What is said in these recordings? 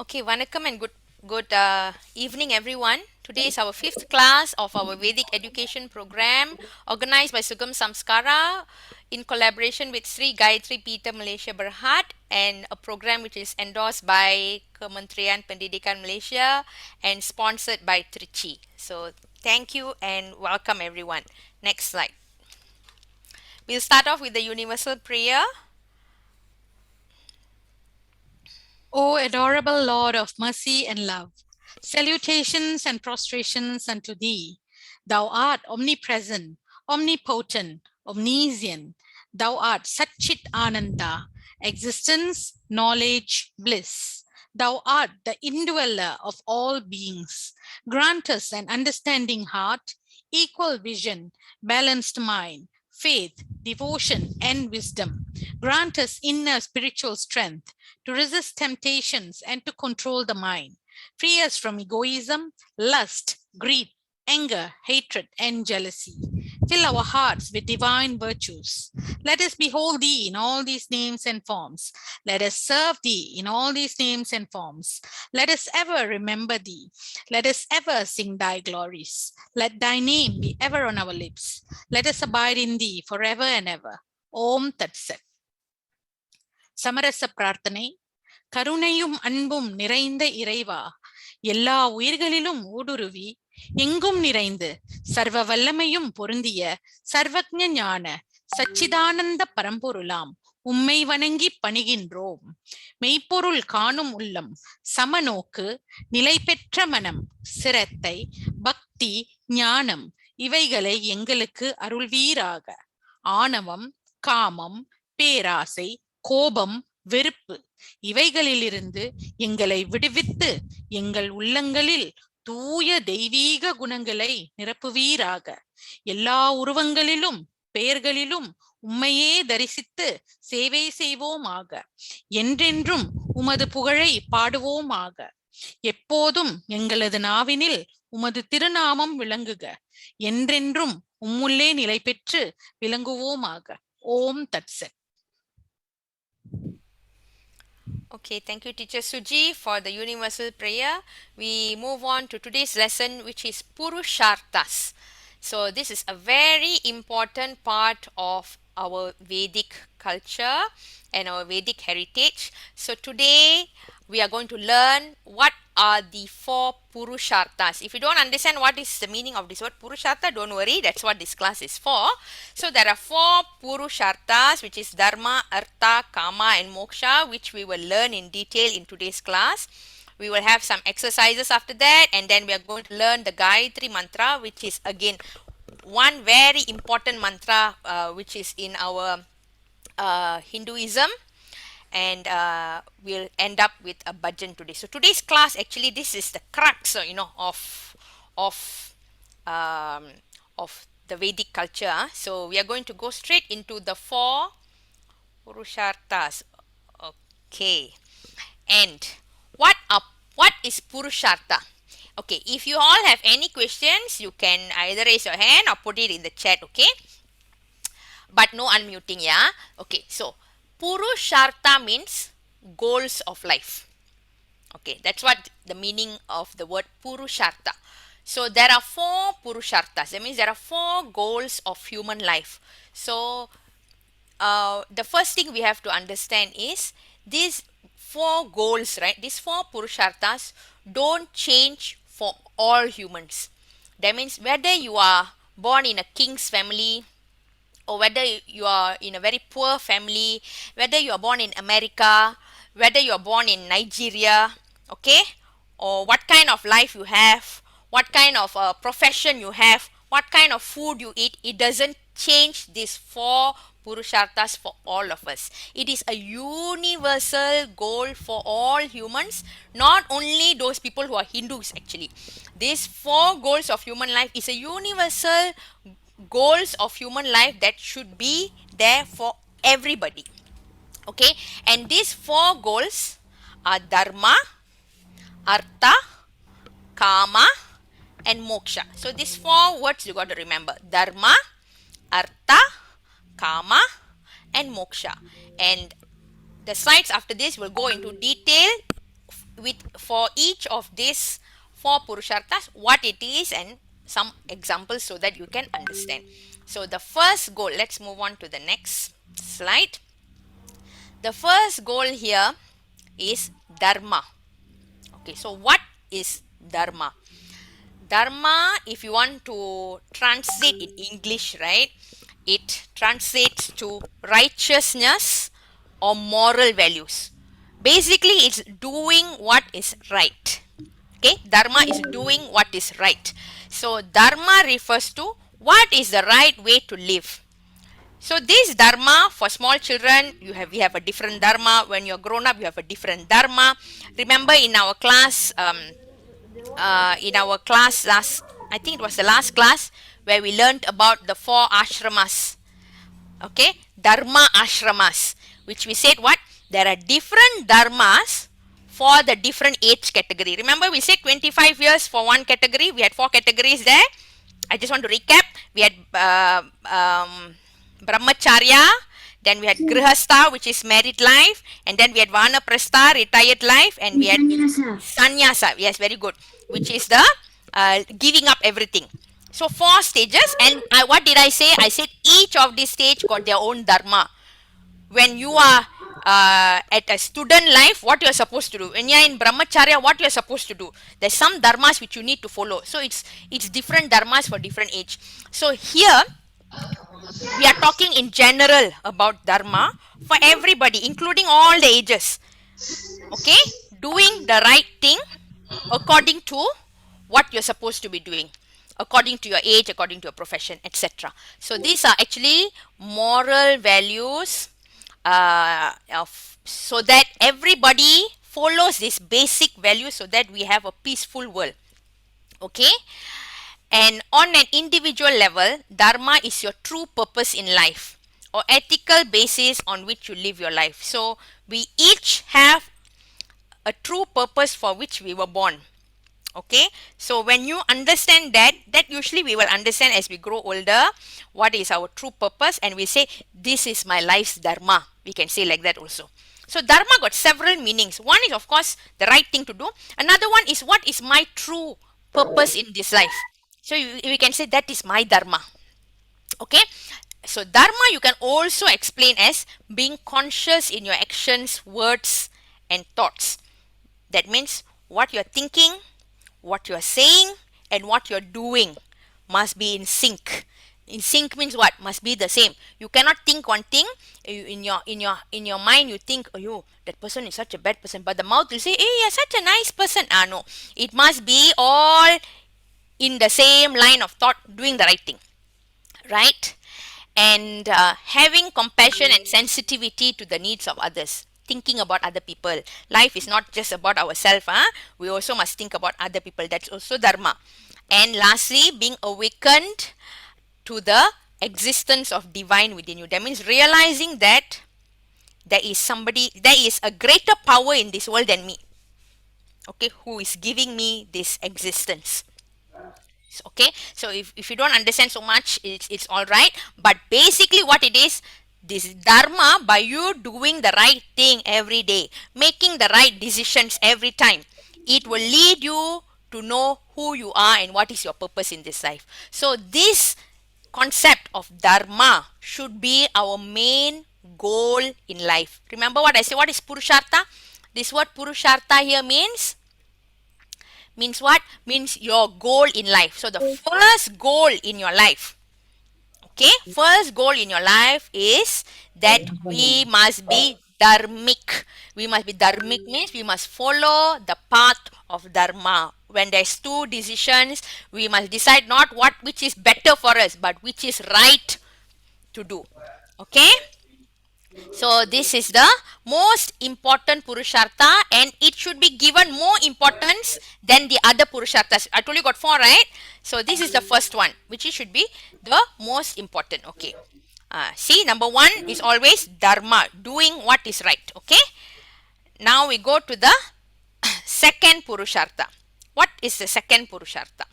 Okay, vanakkam and good evening, everyone. Today is our fifth class of our Vedic education program organized by Sugam Samkhaaraa in collaboration with Sri Gayathri Peetam Malaysia Berhad, and a program which is endorsed by Kementerian Pendidikan Malaysia and sponsored by Trichy. So thank you and welcome everyone. Next slide. We'll start off with the universal prayer. O adorable Lord of mercy and love, salutations and prostrations unto thee. Thou art omnipresent, omnipotent, omniscient. Thou art Satchit Ananda, existence, knowledge, bliss. Thou art the indweller of all beings. Grant us an understanding heart, equal vision, balanced mind, faith, devotion, and wisdom. Grant us inner spiritual strength to resist temptations and to control the mind. Free us from egoism, lust, greed, anger, hatred, and jealousy. Fill our hearts with divine virtues. Let us behold thee in all these names and forms. Let us serve thee in all these names and forms. Let us ever remember thee. Let us ever sing thy glories. Let thy name be ever on our lips. Let us abide in thee forever and ever. Om Tat Sat. சமரச பிரார்த்தனை. கருணையும் அன்பும் நிறைந்த இறைவா, எல்லா உயிர்களிலும் ஊடுருவி எங்கும் நிறைந்து சர்வ வல்லமையும் பொருந்திய சர்வஜ ஞான சச்சிதானந்த பரம்பொருளாம் உம்மை வணங்கி பணிகின்றோம். மெய்ப்பொருள் காணும் உள்ளம், சமநோக்கு, நிலை பெற்ற மனம், சிரத்தை, பக்தி, ஞானம் இவைகளை எங்களுக்கு அருள்வீராக. ஆணவம், காமம், பேராசை, கோபம், வெறுப்பு இவைகளிலிருந்து எங்களை விடுவித்து எங்கள் உள்ளங்களில் தூய தெய்வீக குணங்களை நிரப்புவீராக. எல்லா உருவங்களிலும் பெயர்களிலும் உம்மையே தரிசித்து சேவை செய்வோமாக. என்றென்றும் உமது புகழை பாடுவோமாக. எப்போதும் எங்களது நாவினில் உமது திருநாமம் விளங்குக. என்றென்றும் உம்முள்ளே நிலை பெற்று விளங்குவோமாக. ஓம் தத்சத். Okay, thank you, Teacher Suji, for the universal prayer. We move on to today's lesson, which is Purushartas. So, this is a very important part of our Vedic culture and our Vedic heritage. So, today we are going to learn what are the four Purushartas. If you don't understand what is the meaning of this word Purusharta, don't worry, that's what this class is for. So there are four Purushartas, which is Dharma, Artha, Kama and Moksha, which we will learn in detail in today's class. We will have some exercises after that, and then we are going to learn the Gayatri mantra, which is again one very important mantra which is in our Hinduism, and we'll end up with a bhajan today. So today's class, actually, this is the crux, of um, of the Vedic culture. So we are going to go straight into the four Purushartas. Okay, and what is Purusharta? Okay, if you all have any questions, you can either raise your hand or put it in the chat. Okay, but no unmuting. Yeah. Okay, so Purusharta means goals of life. Okay, that's what the meaning of the word Purusharta. So there are four Purushartas. That means there are four goals of human life. So the first thing we have to understand is these four goals, right? These four Purushartas don't change for all humans. That means whether you are born in a king's family, or whether you are in a very poor family, whether you are born in America, whether you are born in Nigeria, okay, or what kind of life you have, what kind of profession you have, what kind of food you eat, it doesn't change these four Purushartas for all of us. It is a universal goal for all humans, not only those people who are Hindus actually. These four goals of human life is a universal goals of human life that should be there for everybody. Okay, and these four goals are Dharma, Artha, Kama, and Moksha. So these four words you got to remember: Dharma, Artha, Kama, and Moksha. And the slides after this will go into detail with for each of these four Purusharthas, what it is, and some examples so that you can understand. So the first goal, let's move on to the next slide. The first goal here is Dharma. Okay, so what is Dharma? Dharma, if you want to translate in English, right, it translates to righteousness or moral values. Basically, it's doing what is right. Okay, Dharma is doing what is right. So, Dharma refers to what is the right way to live. So this dharma for small children, we have a different dharma. When you're grown up, you have a different dharma. Remember in our class last, I think it was the last class where we learned about the four ashramas. Okay, dharma ashramas, which we said what? There are different dharmas for the different age category. Remember we said 25 years for one category. We had four categories there. I just want to recap. We had brahmacharya, then we had grihastha, which is married life, and then we had vanaprastha, retired life, and we had sannyasa. Yes, very good, which is the giving up everything. So four stages, and what did I say? I said each of these stage got their own dharma. When you are at a student life, what you are supposed to do. When you are in brahmacharya, what you are supposed to do. There's some dharmas which you need to follow. So it's different dharmas for different age. So here we are talking in general about dharma for everybody, including all the ages. Okay, doing the right thing according to what you're supposed to be doing, according to your age, according to your profession, etc. So these are actually moral values so that everybody follows this basic value so that we have a peaceful world. Okay, and on an individual level, dharma is your true purpose in life or ethical basis on which you live your life. So we each have a true purpose for which we were born. Okay, so when you understand that usually we will understand as we grow older what is our true purpose, and we say this is my life's dharma. We can say like that also. So dharma got several meanings. One is of course the right thing to do. Another one is what is my true purpose in this life. So we can say that is my dharma. Okay, so dharma you can also explain as being conscious in your actions, words, and thoughts. That means what you're thinking, what you're saying, and what you're doing must be in sync. In sync means what? Must be the same. You cannot think one thing in your mind. You think, oh, that person is such a bad person, but the mouth will say, hey, you're such a nice person. No, it must be all in the same line of thought, doing the right thing, right? And having compassion and sensitivity to the needs of others, thinking about other people. Life is not just about ourselves. We also must think about other people. That's also dharma. And lastly, being awakened to the existence of divine within you. That means realizing that there is a greater power in this world than me. Okay, who is giving me this existence. Okay, so if you don't understand so much, it's all right, but basically what it is, this dharma, by you doing the right thing every day, making the right decisions every time, it will lead you to know who you are and what is your purpose in this life. So this concept of dharma should be our main goal in life. Remember what I say, what is purushartha? This word purushartha here means what? Means your goal in life. So the first goal in your life, okay, first goal in your life is that we must be dharmic. We must be dharmic means we must follow the path of dharma. When there's two decisions, we must decide not which is better for us, but which is right to do. Okay, so this is the most important Purushartha, and it should be given more importance than the other Purusharthas. I told you got four, right? So this is the first one, which should be the most important. Okay. See, number one is always Dharma, doing what is right. Okay. Now we go to the second Purushartha. What is the second Purushartha?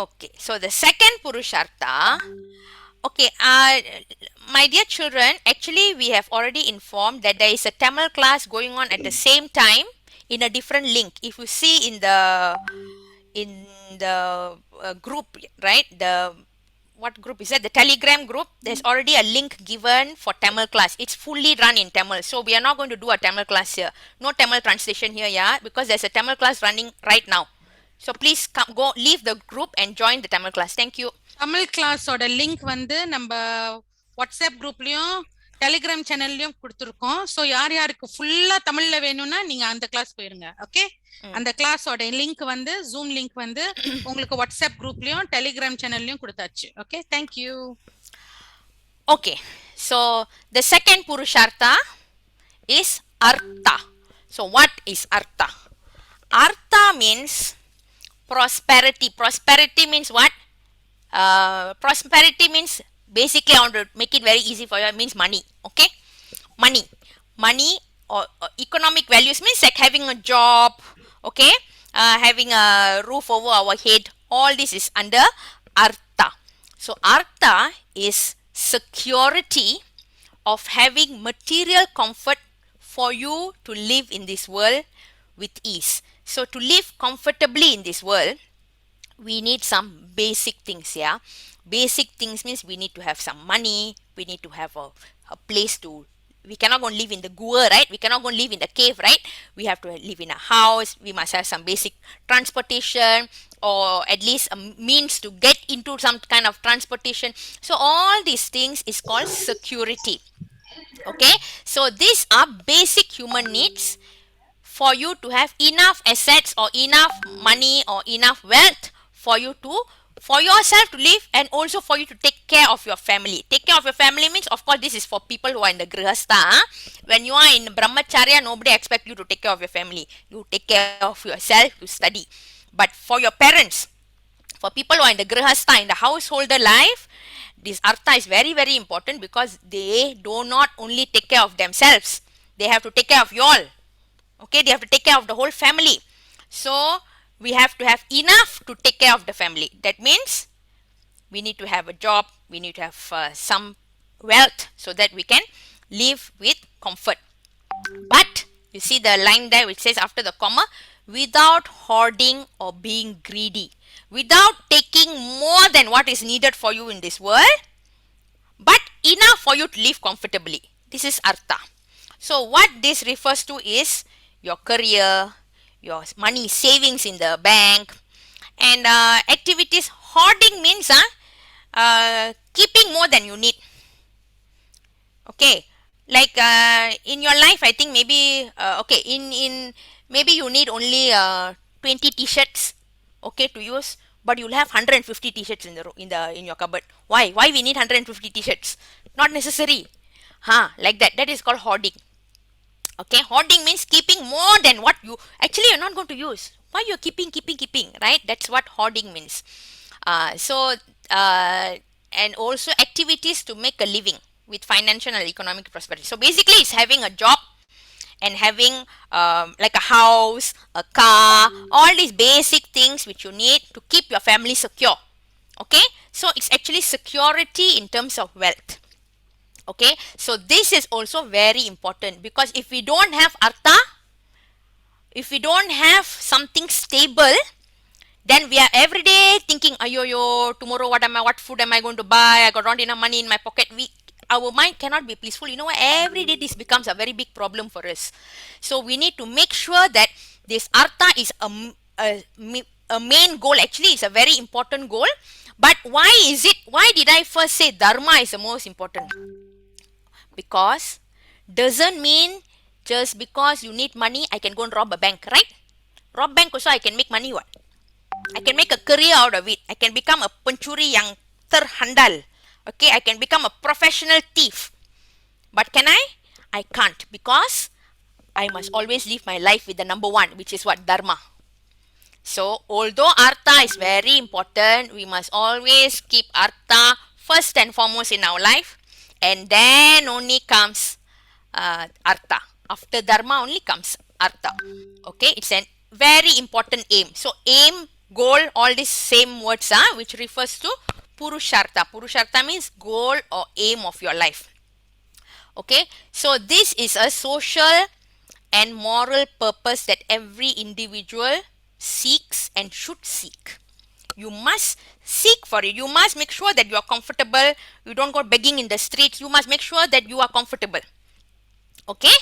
Okay, so the second Purushartha, okay, my dear children, actually we have already informed that there is a Tamil class going on at the same time in a different link. If you see in the group, right, the what group is that, the Telegram group, there's already a link given for Tamil class. It's fully run in Tamil, so we are not going to do a Tamil class here. No Tamil translation here, yeah, because there's a Tamil class running right now. So please come, go leave the group and join the Tamil class. Thank you. Tamil கிளாஸோட link வந்து நம்ம WhatsApp குரூப்லயும் Telegram சேனல்லையும் கொடுத்துருக்கோம். So யார் யாருக்கு ஃபுல்லா தமிழ்ல வேணும்னா நீங்க அந்த கிளாஸ் போயிருங்க. ஓகே, அந்த கிளாஸோட லிங்க் வந்து ஜூம் லிங்க் வந்து உங்களுக்கு வாட்ஸ்அப் குரூப்லயும் டெலிகிராம் சேனல்லையும் கொடுத்தாச்சு. Okay, thank you. Okay, so the second Purushartha is Artha. So what is Artha? Artha means prosperity. Prosperity means what? Prosperity means, basically I want to make it very easy for you, it means money. Okay, money or economic values means like having a job, okay, having a roof over our head. All this is under Artha. So Artha is security of having material comfort for you to live in this world with ease. So to live comfortably in this world, we need some basic things. Yeah, basic things means we need to have some money, we need to have a place to, we cannot go and live in the guer, right? We cannot go and live in the cave, right? We have to live in a house, we must have some basic transportation, or at least a means to get into some kind of transportation. So all these things is called security. Okay, so these are basic human needs for you to have enough assets or enough money or enough wealth for you to, for yourself to live, and also for you to take care of your family. Take care of your family means, of course, this is for people who are in the grihastha. When you are in brahmacharya, nobody expects you to take care of your family. You take care of yourself, you study. But for your parents, for people who are in the grihastha, in the householder life, this artha is very, very important, because they do not only take care of themselves, they have to take care of you all. Okay, they have to take care of the whole family. So we have to have enough to take care of the family. That means we need to have a job, we need to have some wealth, so that we can live with comfort. But you see the line there which says after the comma, without hoarding or being greedy, without taking more than what is needed for you in this world, but enough for you to live comfortably. This is artha. So what this refers to is your career, your money savings in the bank, and activities. Hoarding means keeping more than you need. Okay, like in your life, I think maybe okay, in maybe you need only 20 t-shirts, okay, to use, but you'll have 150 t-shirts in your cupboard. Why we need 150 t-shirts? Not necessary. Like that. That is called hoarding. Okay, hoarding means keeping more than what you actually you're not going to use. Why you're keeping, right? That's what hoarding means. And also activities to make a living with financial and economic prosperity. So basically, it's having a job and having like a house, a car, all these basic things which you need to keep your family secure. Okay, so it's actually security in terms of wealth. Okay, so this is also very important, because if we don't have artha, if we don't have something stable, then we are every day thinking, ayo, tomorrow what food am I going to buy? I got not enough money in my pocket. Our mind cannot be peaceful. You know what? Every day this becomes a very big problem for us. So we need to make sure that this artha is a main goal. Actually, it's a very important goal. But why is it? Why did I first say dharma is the most important? Because doesn't mean just because you need money, I can go and rob a bank, right? Rob bank also I can make money, what? I can make a career out of it. I can become a pencuri yang terhandal. Okay, I can become a professional thief. But can I? I can't, because I must always live my life with the number one, which is what? Dharma. So, although artha is very important, we must always keep artha first and foremost in our life, and then only comes artha. After dharma only comes artha. Okay, it's a very important aim. So aim, goal, all these same words are which refers to Purusharta. Purusharta means goal or aim of your life. Okay, so this is a social and moral purpose that every individual seeks and should seek. You must seek for it. You must make sure that you are comfortable. You don't go begging in the streets. You must make sure that you are comfortable. Okay,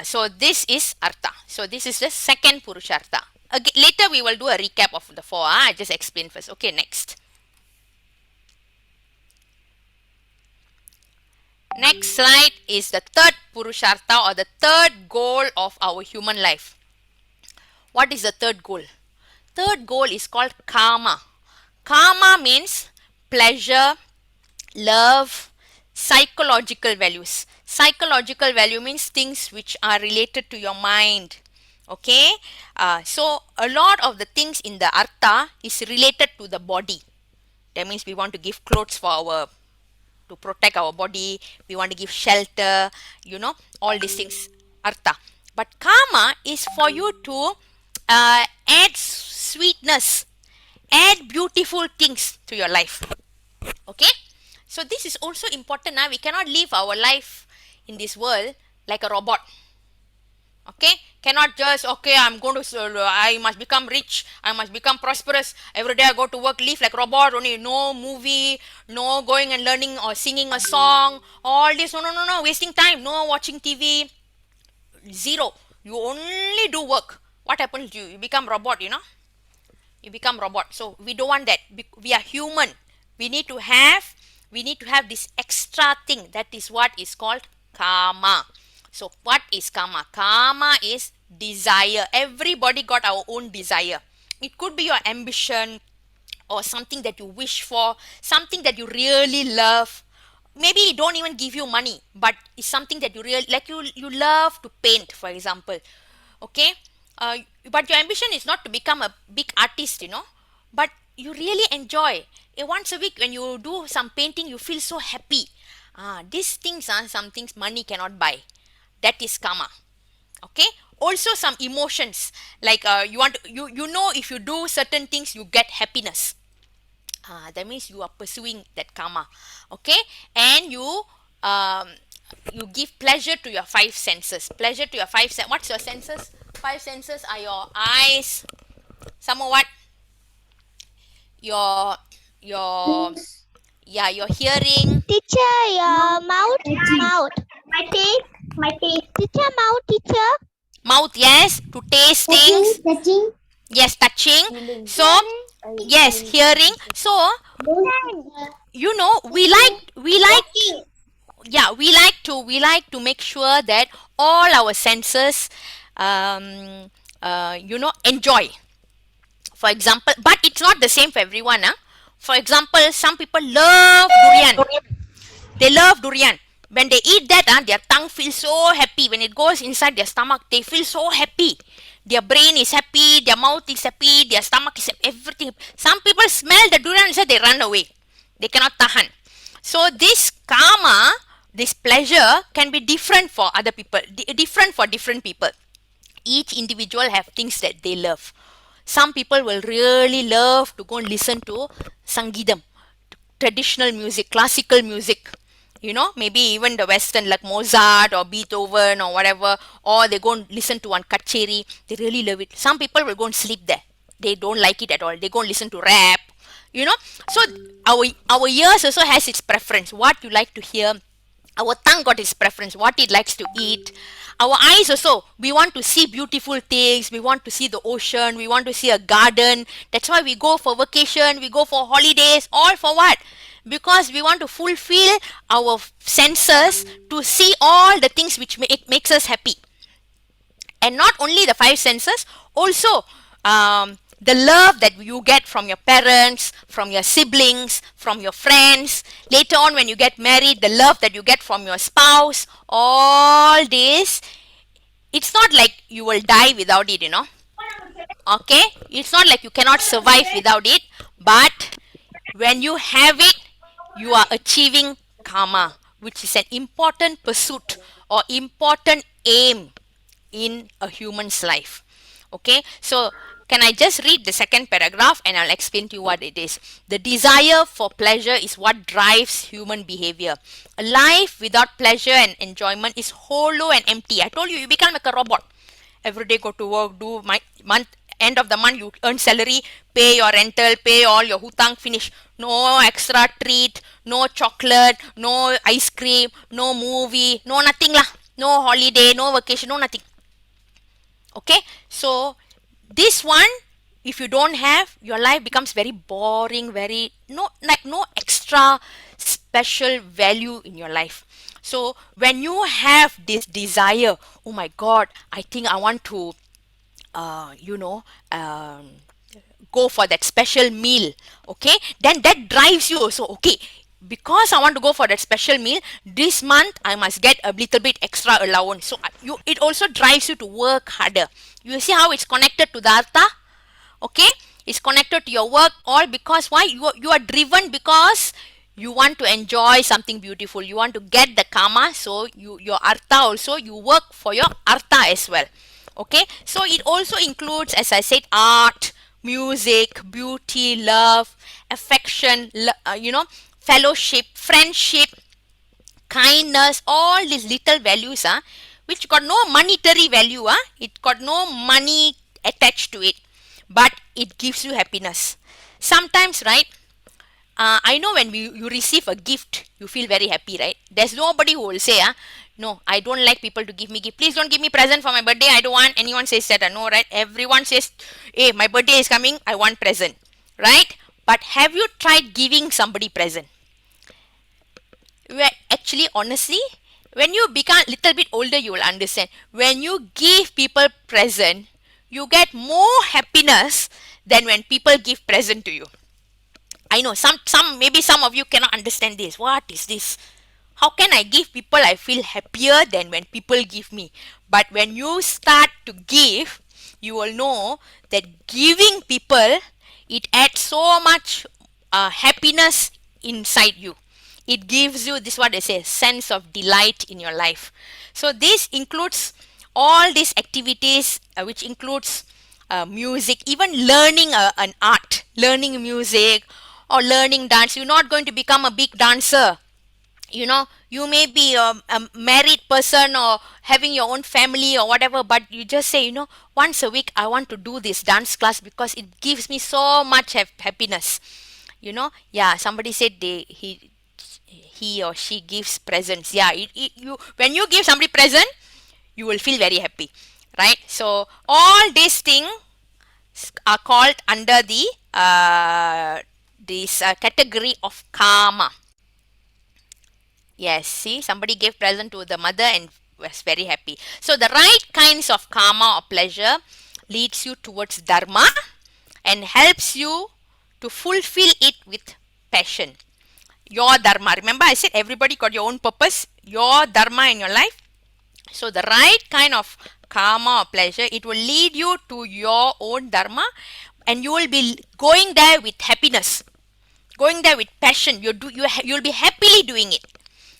so this is artha. So this is the second purushartha. Again, later we will do a recap of the four. I just explain first. Okay, next. Next slide is the third purushartha or the third goal of our human life. What is the third goal? Third goal is called karma. Karma means pleasure, love, psychological values. Psychological value means things which are related to your mind. Okay, so a lot of the things in the artha is related to the body. That means we want to give clothes for our to protect our body. We want to give shelter. All these things artha. But karma is for you to add sweetness, add beautiful things to your life. Okay, so this is also important. We cannot live our life in this world like a robot. Okay, cannot just I'm going to I must become rich, I must become prosperous, every day I go to work, live like robot only, no movie, no going and learning or singing a song, all this, no, wasting time, no watching TV, zero. You only do work. What happens to you? You become robot. You become robot. So we don't want that. We are human. We need to have this extra thing. That is what is called karma. So what is karma? Karma is desire. Everybody got our own desire. It could be your ambition or something that you wish for, something that you really love. Maybe it don't even give you money, but it's something that you really like. You love to paint, for example. Okay, but your ambition is not to become a big artist, but you really enjoy. Once a week when you do some painting, you feel so happy. These things are some things money cannot buy. That is karma. Okay, also some emotions like if you do certain things you get happiness. That means you are pursuing that karma. Okay, and you give pleasure to your five senses. Pleasure to your what's your senses? Five senses are your eyes, some of what, your your hearing. Teacher, your mouth. My taste, Teacher, mouth, teacher. Mouth, yes, to taste things. Touching. Yes, touching. So yes, hearing. So we like to make sure that all our senses enjoy. For example, but it's not the same for everyone. For example, some people love durian. They love durian. When they eat that, their tongue feels so happy. When it goes inside their stomach, they feel so happy. Their brain is happy, their mouth is happy, their stomach is happy, everything. Some people smell the durian and say they run away. They cannot tahan. So this karma, this pleasure can be different for other people, different for different people. Each individual have things that they love. Some people will really love to go and listen to Sangeetam, traditional music, classical music. Maybe even the Western like Mozart or Beethoven or whatever, or they go and listen to one kacheri. They really love it. Some people will go and sleep there. They don't like it at all. They go and listen to rap. So our ears also has its preference. What you like to hear. Our tongue got its preference, what it likes to eat. Our eyes also, we want to see beautiful things, we want to see the ocean, we want to see a garden. That's why we go for vacation, we go for holidays, all for what? Because we want to fulfill our senses to see all the things which makes us happy. And not only the five senses, also the love that you get from your parents, from your siblings, from your friends. Later on when you get married, the love that you get from your spouse, all this, it's not like you will die without it, Okay, it's not like you cannot survive without it, but when you have it, you are achieving karma, which is an important pursuit or important aim in a human's life. Okay, so can I just read the second paragraph and I'll explain to you what it is. The desire for pleasure is what drives human behavior. A life without pleasure and enjoyment is hollow and empty. I told you, you become like a robot. Every day go to work, do my month, end of the month you earn salary, pay your rental, pay all your hutang, finish. No extra treat, no chocolate, no ice cream, no movie, no nothing lah. No holiday, no vacation, no nothing. Okay, so this one, if you don't have, your life becomes very boring, very no extra special value in your life. So when you have this desire, oh my god, I think I want to you know go for that special meal, okay, then that drives you also. Okay, because I want to go for that special meal this month, I must get a little bit extra allowance. So it also drives you to work harder. You see how it's connected to the artha? Okay, it's connected to your work, all because why? You are driven because you want to enjoy something beautiful, you want to get the karma. So your artha also, you work for your artha as well. Okay, so it also includes, as I said, art, music, beauty, love, affection, fellowship, friendship, kindness, all these little values, which got no monetary value, it got no money attached to it, but it gives you happiness. Sometimes, right, I know when you receive a gift, you feel very happy, right? There's nobody who will say, no, I don't like people to give me gift. Please don't give me present for my birthday. I don't want anyone says that. No, right? Everyone says, hey, my birthday is coming. I want present, right? But have you tried giving somebody present? Actually, honestly, when you become a little bit older, you will understand. When you give people present, you get more happiness than when people give present to you. I know maybe some of you cannot understand this. What is this? How can I give people? I feel happier than when people give me. But when you start to give, you will know that giving people, it adds so much happiness inside you. It gives you this, what they say, sense of delight in your life. So this includes all these activities, which includes music, even learning an art, learning music or learning dance. You're not going to become a big dancer. You may be a married person or having your own family or whatever, but you just say, once a week I want to do this dance class because it gives me so much happiness. Yeah, somebody said he or she gives presents. Yeah, when you give somebody present, you will feel very happy, right? So all these things are called under the this category of karma. Yes, see, somebody gave present to the mother and was very happy. So the right kinds of karma or pleasure leads you towards dharma and helps you to fulfill it with passion. Your dharma. Remember, I said everybody got your own purpose, your dharma in your life. So the right kind of karma or pleasure, it will lead you to your own dharma, and you will be going there with happiness, going there with passion. You'll be happily doing it.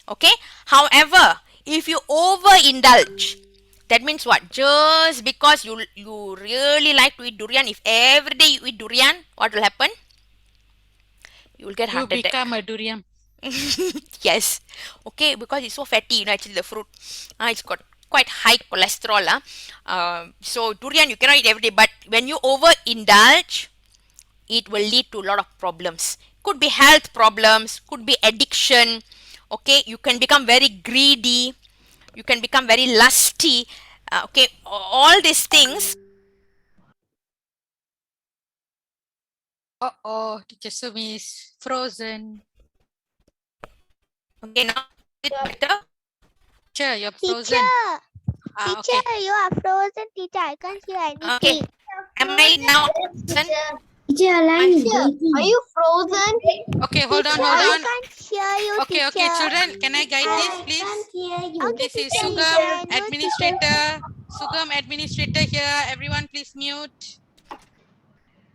Okay. However, if you overindulge, that means what? Just because you really like to eat durian, if every day you eat durian, what will happen? You will get heart attack. You become a durian. Yes. Okay, because it's so fatty, actually the fruit. It's got quite high cholesterol. So durian you cannot eat every day, but when you overindulge, it will lead to a lot of problems. Could be health problems, could be addiction. Okay, you can become very greedy, you can become very lusty. Okay, all these things. Teacher Sumi is frozen. Okay, now is it better? Teacher, you're frozen. Teacher, Okay. you are frozen. Teacher, I can't hear anything. Okay, am I now frozen? Teacher, are you frozen? Okay, hold on. I can't hear you, Okay, teacher. children, can I guide this, please? Okay, This is teacher, Sugam, you administrator. Sugam, administrator here. Everyone, please mute.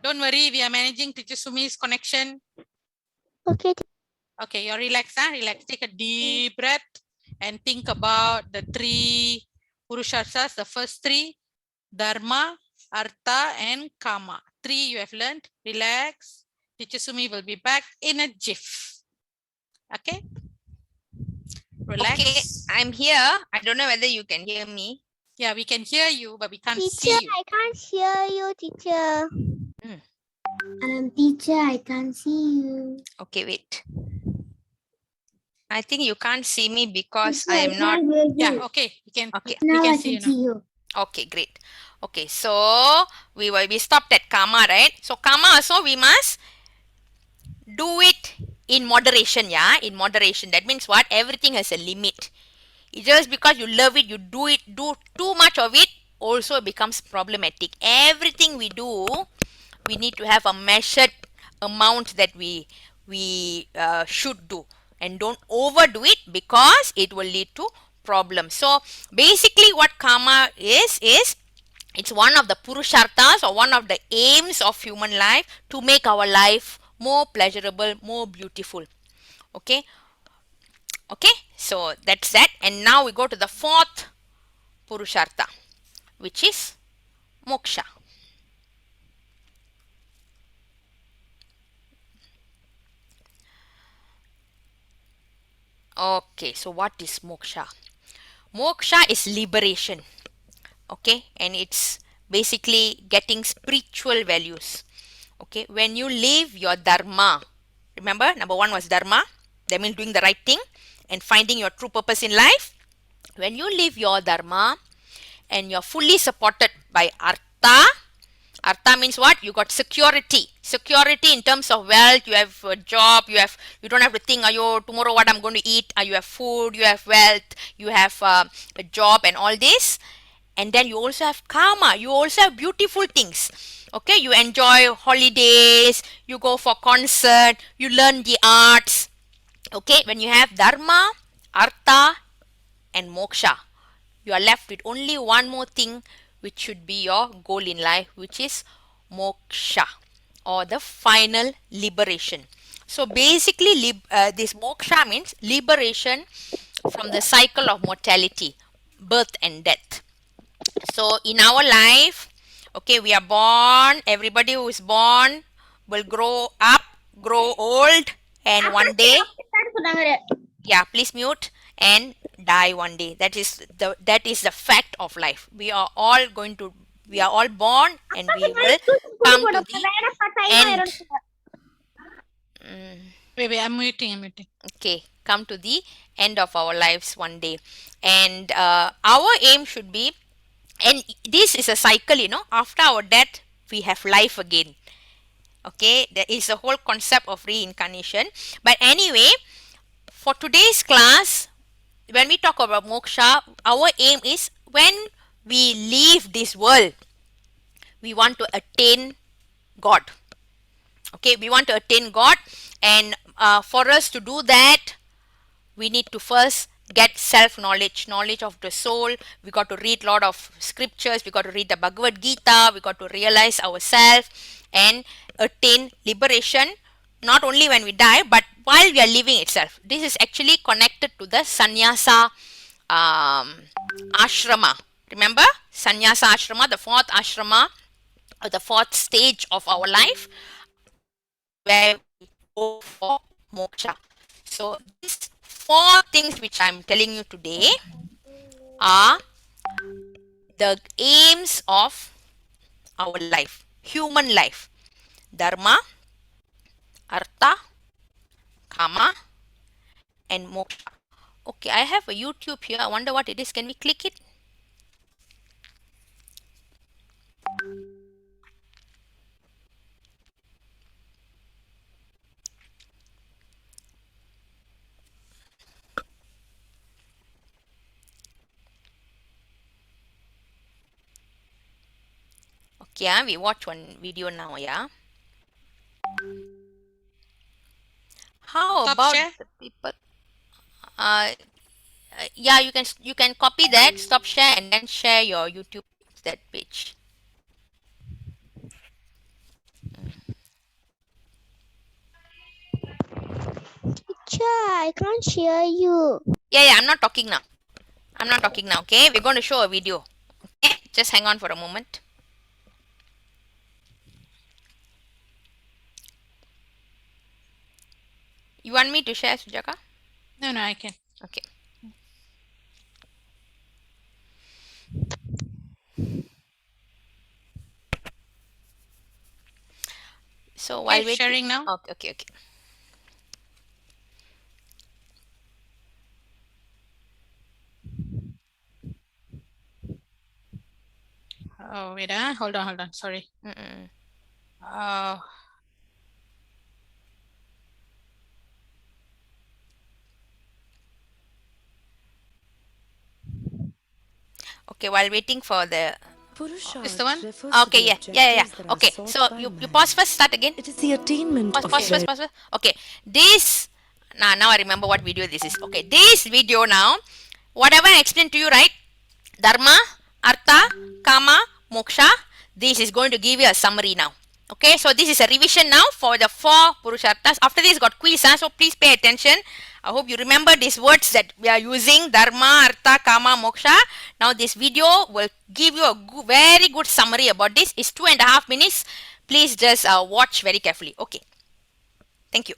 Don't worry, we are managing Teacher Sumi's connection. Okay. Okay, you're relaxed, Relax. Take a deep breath and think about the 3 Purushartas, the first three, Dharma, Artha, and Kama. 3 you have learned. Relax. Teacher Sumi will be back in a jiff. Okay? Relax. Okay, I'm here. I don't know whether you can hear me. Yeah, we can hear you, but we can't Teacher, see you. I can't hear you, teacher. Teacher, I can't see you. Okay, wait. I think you can't see me because Teacher, I am not. can't hear you. Yeah, okay. We can, Okay. we Now can I see you can now. see you. Okay, great. Okay, so we stopped at karma, right? So karma also we must do it in moderation, yeah, in moderation. That means what? Everything has a limit. It's just because you love it, you do too much of it, also becomes problematic. Everything we do, we need to have a measured amount that we should do, and don't overdo it because it will lead to problems. So basically what karma is it's one of the purushartas, or one of the aims of human life, to make our life more pleasurable, more beautiful. Okay, so that's that. And now we go to the fourth purusharta, which is moksha. Okay, so what is moksha? Moksha is liberation. Okay, and it's basically getting spiritual values. Okay, when you live your dharma, remember, number one was dharma, that means doing the right thing and finding your true purpose in life. When you live your dharma and you're fully supported by artha, artha means what? You got security in terms of wealth. You have a job, you don't have to think, ayo, tomorrow what I'm going to eat. You have food, you have wealth, you have a job and all this. And then you also have karma, you also have beautiful things. Okay, you enjoy holidays, you go for concert, you learn the arts. Okay, when you have dharma, artha, and moksha, you are left with only one more thing, which should be your goal in life, which is moksha, or the final liberation. So basically this moksha means liberation from the cycle of mortality, birth and death. So in our life, okay, we are born, everybody who is born will grow up, grow old, and one day, yeah, please mute, and die one day. That is the fact of life. We are all born, and we will come to the end. Wait, I'm muting. Okay, come to the end of our lives one day. And our aim should be, and this is a cycle, after our death, we have life again. Okay, there is a whole concept of reincarnation. But anyway, for today's class, when we talk about moksha, our aim is when we leave this world, we want to attain God. Okay, we want to attain God, and for us to do that, we need to first get self-knowledge, knowledge of the soul. We got to read a lot of scriptures, we got to read the Bhagavad Gita, we got to realize ourselves and attain liberation, not only when we die, but while we are living itself. This is actually connected to the sannyasa ashrama. Remember, sannyasa ashrama, the fourth ashrama, or the fourth stage of our life, where we go for moksha. So these four things which I'm telling you today are the aims of our life, human life: dharma, artha, kama, and moksha. Okay, I have a YouTube here. I wonder what it is. Can we click it? Okay, we watch one video now, yeah. How Stop about share. the people? Yeah, you can copy that, stop share, and then share your YouTube that page. Teacher, I can't hear you. Yeah, I'm not talking now. I'm not talking now, okay? We're going to show a video. Okay, just hang on for a moment. You want me to share, Sujaka? No, I can. Okay. So while Okay, waiting, sharing now. okay. Oh, wait, hold on. Sorry. Mm-mm. Uh, Okay, while waiting for the is the one? okay, yeah. Okay, so you pause first, start again. It is the attainment of Pause first. Okay, this now I remember what video this is. Okay, this video now, whatever I explained to you, right? Dharma, Artha, Kama, Moksha. This is going to give you a summary now. Okay, so this is a revision now for the 4 Purushartas. After this got quiz, so please pay attention. I hope you remember these words that we are using: Dharma, Artha, Kama, Moksha. Now this video will give you a very good summary about this. It's 2.5 minutes. Please just watch very carefully. Okay, thank you.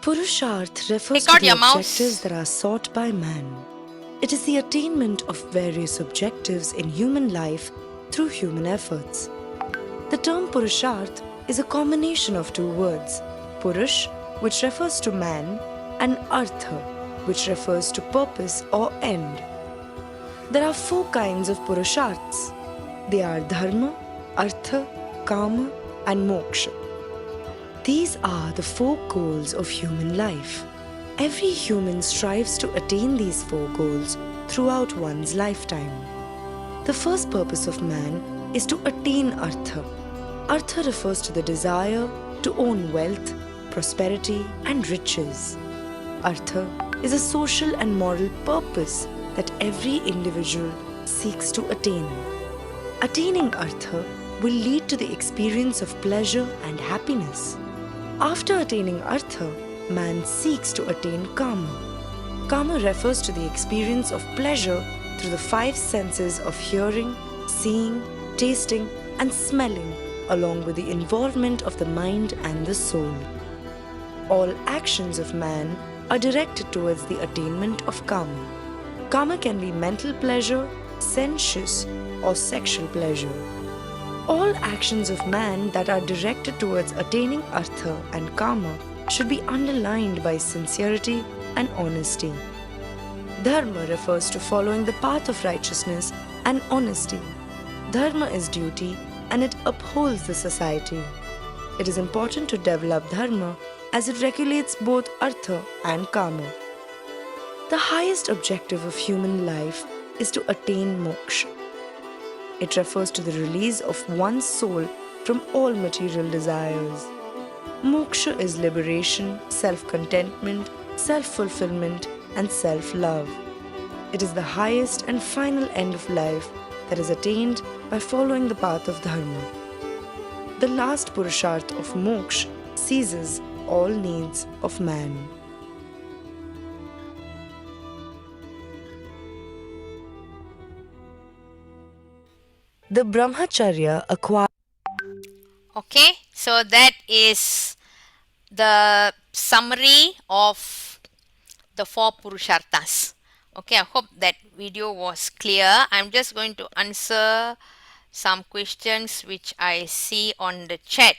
Purusharth refers Take out to the your mouse. objectives that are sought by man. It is the attainment of various objectives in human life through human efforts. The term Purusharth is a combination of 2 words, Purush, which refers to man, and Artha, which refers to purpose or end. There are 4 kinds of Purusharths. They are Dharma, Artha, Kama, and Moksha. These are the 4 goals of human life. Every human strives to attain these 4 goals throughout one's lifetime. The first purpose of man is to attain Artha. Artha refers to the desire to own wealth, prosperity, and riches. Artha is a social and moral purpose that every individual seeks to attain. Attaining Artha will lead to the experience of pleasure and happiness. After attaining Artha, man seeks to attain Kama. Kama refers to the experience of pleasure through the 5 senses of hearing, seeing, tasting, and smelling, along with the involvement of the mind and the soul. All actions of man are directed towards the attainment of Kama. Kama can be mental pleasure, sensuous, or sexual pleasure. All actions of man that are directed towards attaining Artha and Kama should be underlined by sincerity and honesty. Dharma refers to following the path of righteousness and honesty. Dharma is duty and it upholds the society. It is important to develop Dharma as it regulates both Artha and Kama. The highest objective of human life is to attain Moksha. It refers to the release of one's soul from all material desires. Moksha is liberation, self-contentment, self-fulfillment, and self-love. It is the highest and final end of life that is attained by following the path of Dharma. The last Purusharth of Moksha seizes all needs of man. The Brahmacharya acquired. Okay, so that is the summary of the 4 Purushartas. Okay, I hope that video was clear. I'm just going to answer some questions which I see on the chat.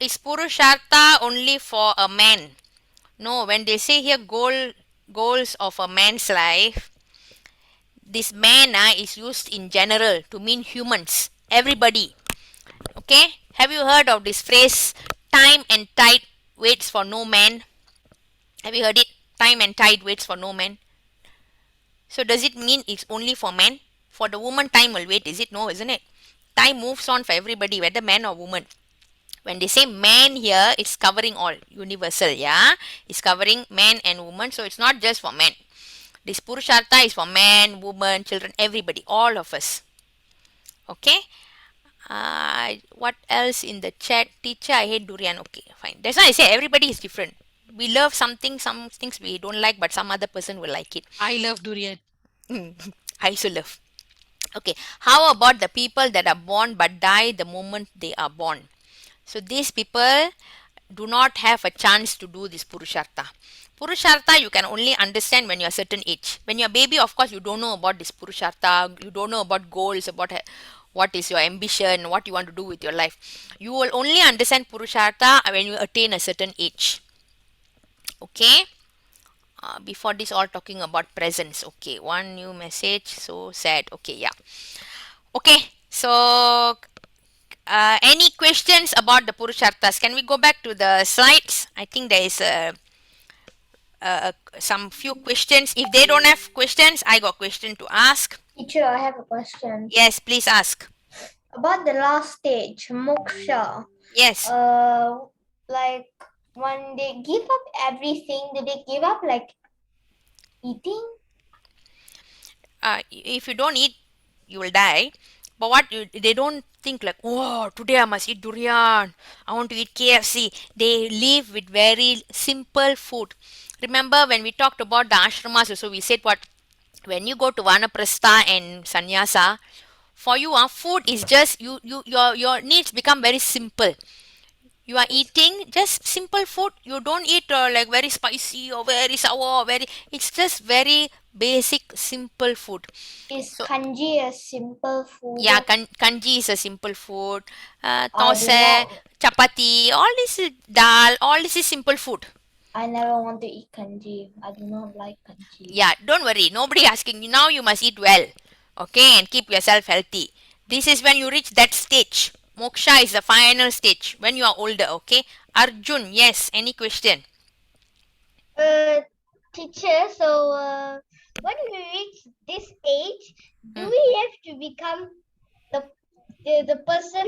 Is Purushartha only for a man? No, when they say here goals of a man's life, this man is used in general to mean humans, everybody. Okay, have you heard of this phrase, time and tide waits for no man? Have you heard it? Time and tide waits for no man. So does it mean it's only for men? For the woman, time will wait, is it? No, isn't it? Time moves on for everybody, whether man or woman. When they say man here, it's covering all, universal, yeah? It's covering man and woman, so it's not just for men. This Purushartha is for men, women, children, everybody, all of us. Okay. What else in the chat? Teacher, I hate durian. Okay, fine. That's why I say everybody is different. We love something, some things we don't like, but some other person will like it. I love durian. I also love. Okay, how about the people that are born but die the moment they are born? So these people do not have a chance to do this Purushartha. Purushartha you can only understand when you are certain age. When you're a baby, of course, you don't know about this Purushartha, you don't know about goals, about what is your ambition, what you want to do with your life. You will only understand Purushartha when you attain a certain age. Okay. Before this, all talking about presents. Okay, one new message. So sad. Okay, yeah. Okay, so any questions about the Purusharthas? Can we go back to the slides? I think there is some few questions. If they don't have questions, I got question to ask. Teacher, I have a question. Yes, please ask. About the last stage, moksha. Yes. Like when they give up everything, do they give up like eating? If you don't eat, you will die. But they don't think like, oh, today I must eat durian. I want to eat KFC. They live with very simple food. Remember when we talked about the ashramas, so we said what? When you go to Vanaprastha and Sannyasa, for you, food is just your needs become very simple. You are eating just simple food. You don't eat like very spicy or very sour or very. It's just very basic simple food. Is So- kanji a simple food? Yeah, kanji is a simple food. I do Dose, not- chapati, all this is dal. All this is simple food. I never want to eat kanji. I do not like kanji. Yeah, don't worry. Nobody asking you now. You must eat well, okay, and keep yourself healthy. This is when you reach that stage. Moksha is the final stage when you are older. Okay, Arjun. Yes. Any question? Teacher, so when we reach this age, do Hmm. we have to become the person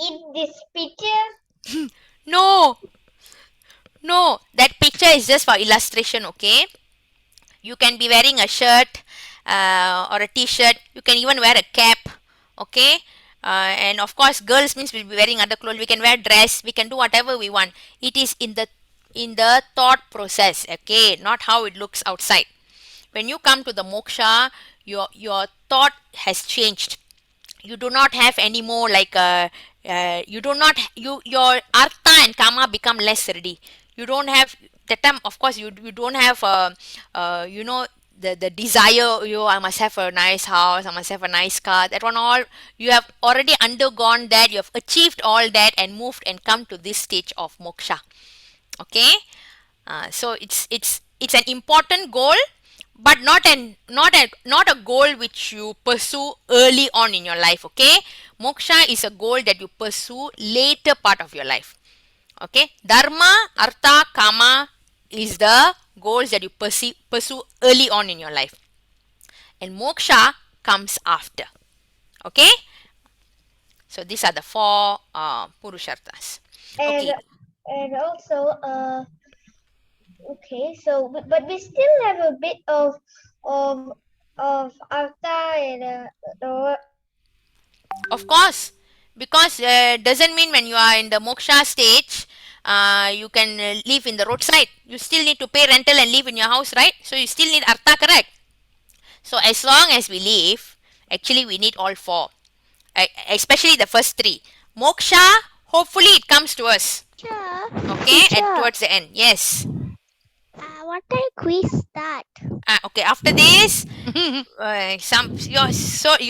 in this picture? No, no. That picture is just for illustration. Okay. You can be wearing a shirt or a t-shirt. You can even wear a cap. Okay. And of course, girls means we'll be wearing other clothes. We can wear dress. We can do whatever we want. It is in the thought process. Okay, not how it looks outside. When you come to the moksha, your thought has changed. You do not have any more like you do not your artha and kama become less ready. You don't have that time. Of course, you don't have you know the desire. I must have a nice house. I must have a nice car. That one all you have already undergone that. You have achieved all that and moved and come to this stage of moksha. Okay. So it's an important goal, but not a goal which you pursue early on in your life. Okay, moksha is a goal that you pursue later part of your life. Okay, dharma, artha, kama is the goals that you pursue early on in your life, and moksha comes after. Okay, so these are the four purusharthas. Okay. And also, okay, so but we still have a bit of artha and Of course, because doesn't mean when you are in the moksha stage, you can live in the roadside. You still need to pay rental and live in your house, right? So you still need artha, correct? So as long as we live, actually we need all four, especially the first three. Moksha, hopefully it comes to us, okay, Teacher. at towards the end. Yes. What kind of quiz is that? Okay. After this, you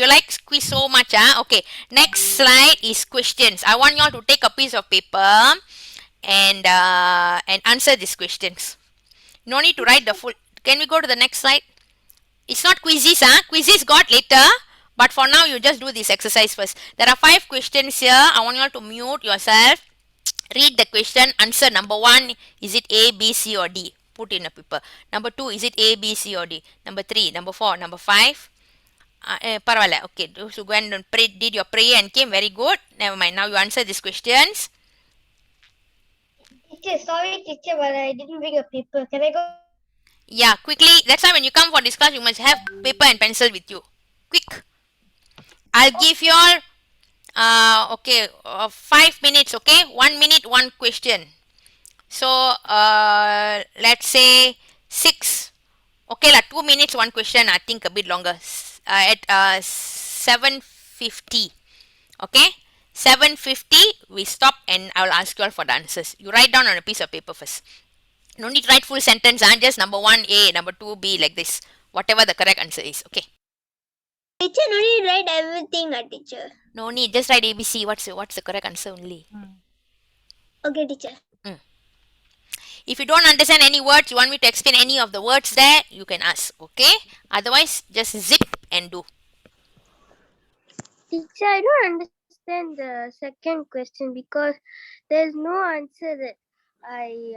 like quiz so much, Okay. Next slide is questions. I want you all to take a piece of paper and answer these questions. No need to write the full. Can we go to the next slide? It's not quizzes, Quizzes got later. But for now, you just do this exercise first. There are 5 questions here. I want you all to mute yourself. Read the question. Answer number 1. Is it A, B, C or D? Put in a paper. Number 2. Is it A, B, C or D? Number 3. Number 4. Number 5. Parvala. Okay. So go and pray, did your prayer and came. Very good. Never mind. Now you answer these questions. Teacher, sorry, teacher, but I didn't bring a paper. Can I go? Yeah, quickly. That's why when you come for this class, you must have paper and pencil with you. Quick. I'll give you all, okay, 5 minutes, okay? 1 minute, one question. So, let's say six. Okay, lah, 2 minutes, one question. I think a bit longer. At 7:50. Okay, 7:50. We stop and I will ask you all for the answers. You write down on a piece of paper first. No need to write full sentence. Just number one A, number two B, like this. Whatever the correct answer is. Okay. Teacher, no need write everything, teacher. No need. Just write ABC. What's the correct answer only. Okay, teacher. If you don't understand any words, you want me to explain any of the words there, you can ask. Okay. Otherwise, just zip and do. Teacher, I don't understand the second question because there's no answer that I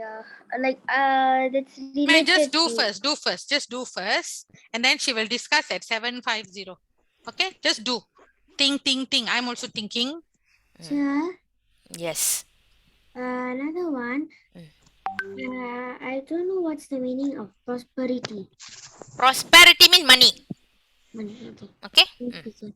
that's related Just do to. first, just do first, and then she will discuss at 7:50. Okay, just do. Think. I'm also thinking. Teacher, Yes. another one. I don't know what's the meaning of prosperity. Prosperity means money. Money, okay. Okay. Teacher.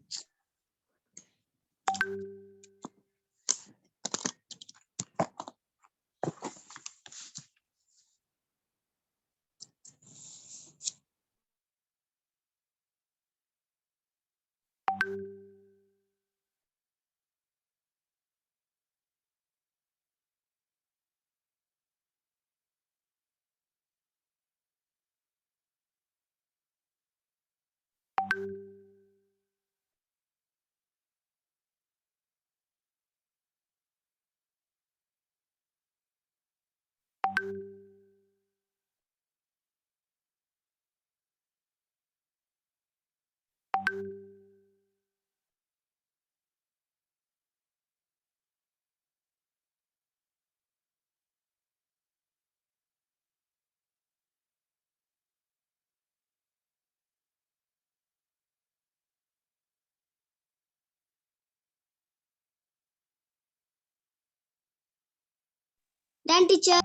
Done, teacher.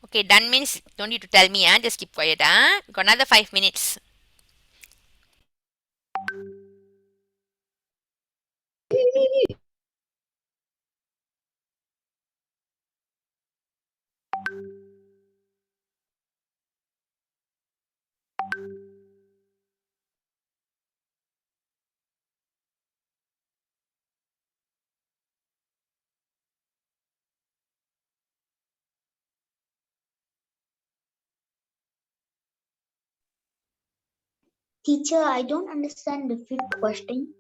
Okay, done means don't need to tell me. Just keep quiet. Got another 5 minutes. Teacher, I don't understand the fifth question.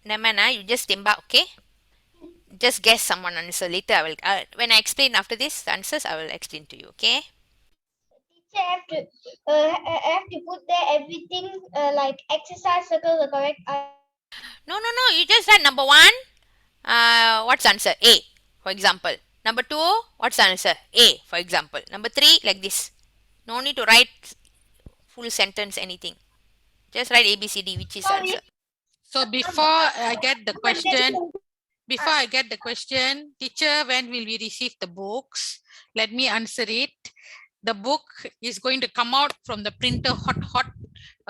Never mind. You just tembak. Okay. Just guess someone answer later. I will. When I explain after this the answers, I will explain to you. Okay. Teacher have to put there everything like exercise, circle the correct answer. No. You just write number one. What's the answer? A, for example. Number two. What's the answer? A, for example. Number three, like this. No need to write full sentence anything. Just write A B C D, which is the answer. So before I get the question, teacher, when will we receive the books? Let me answer it. The book is going to come out from the printer hot.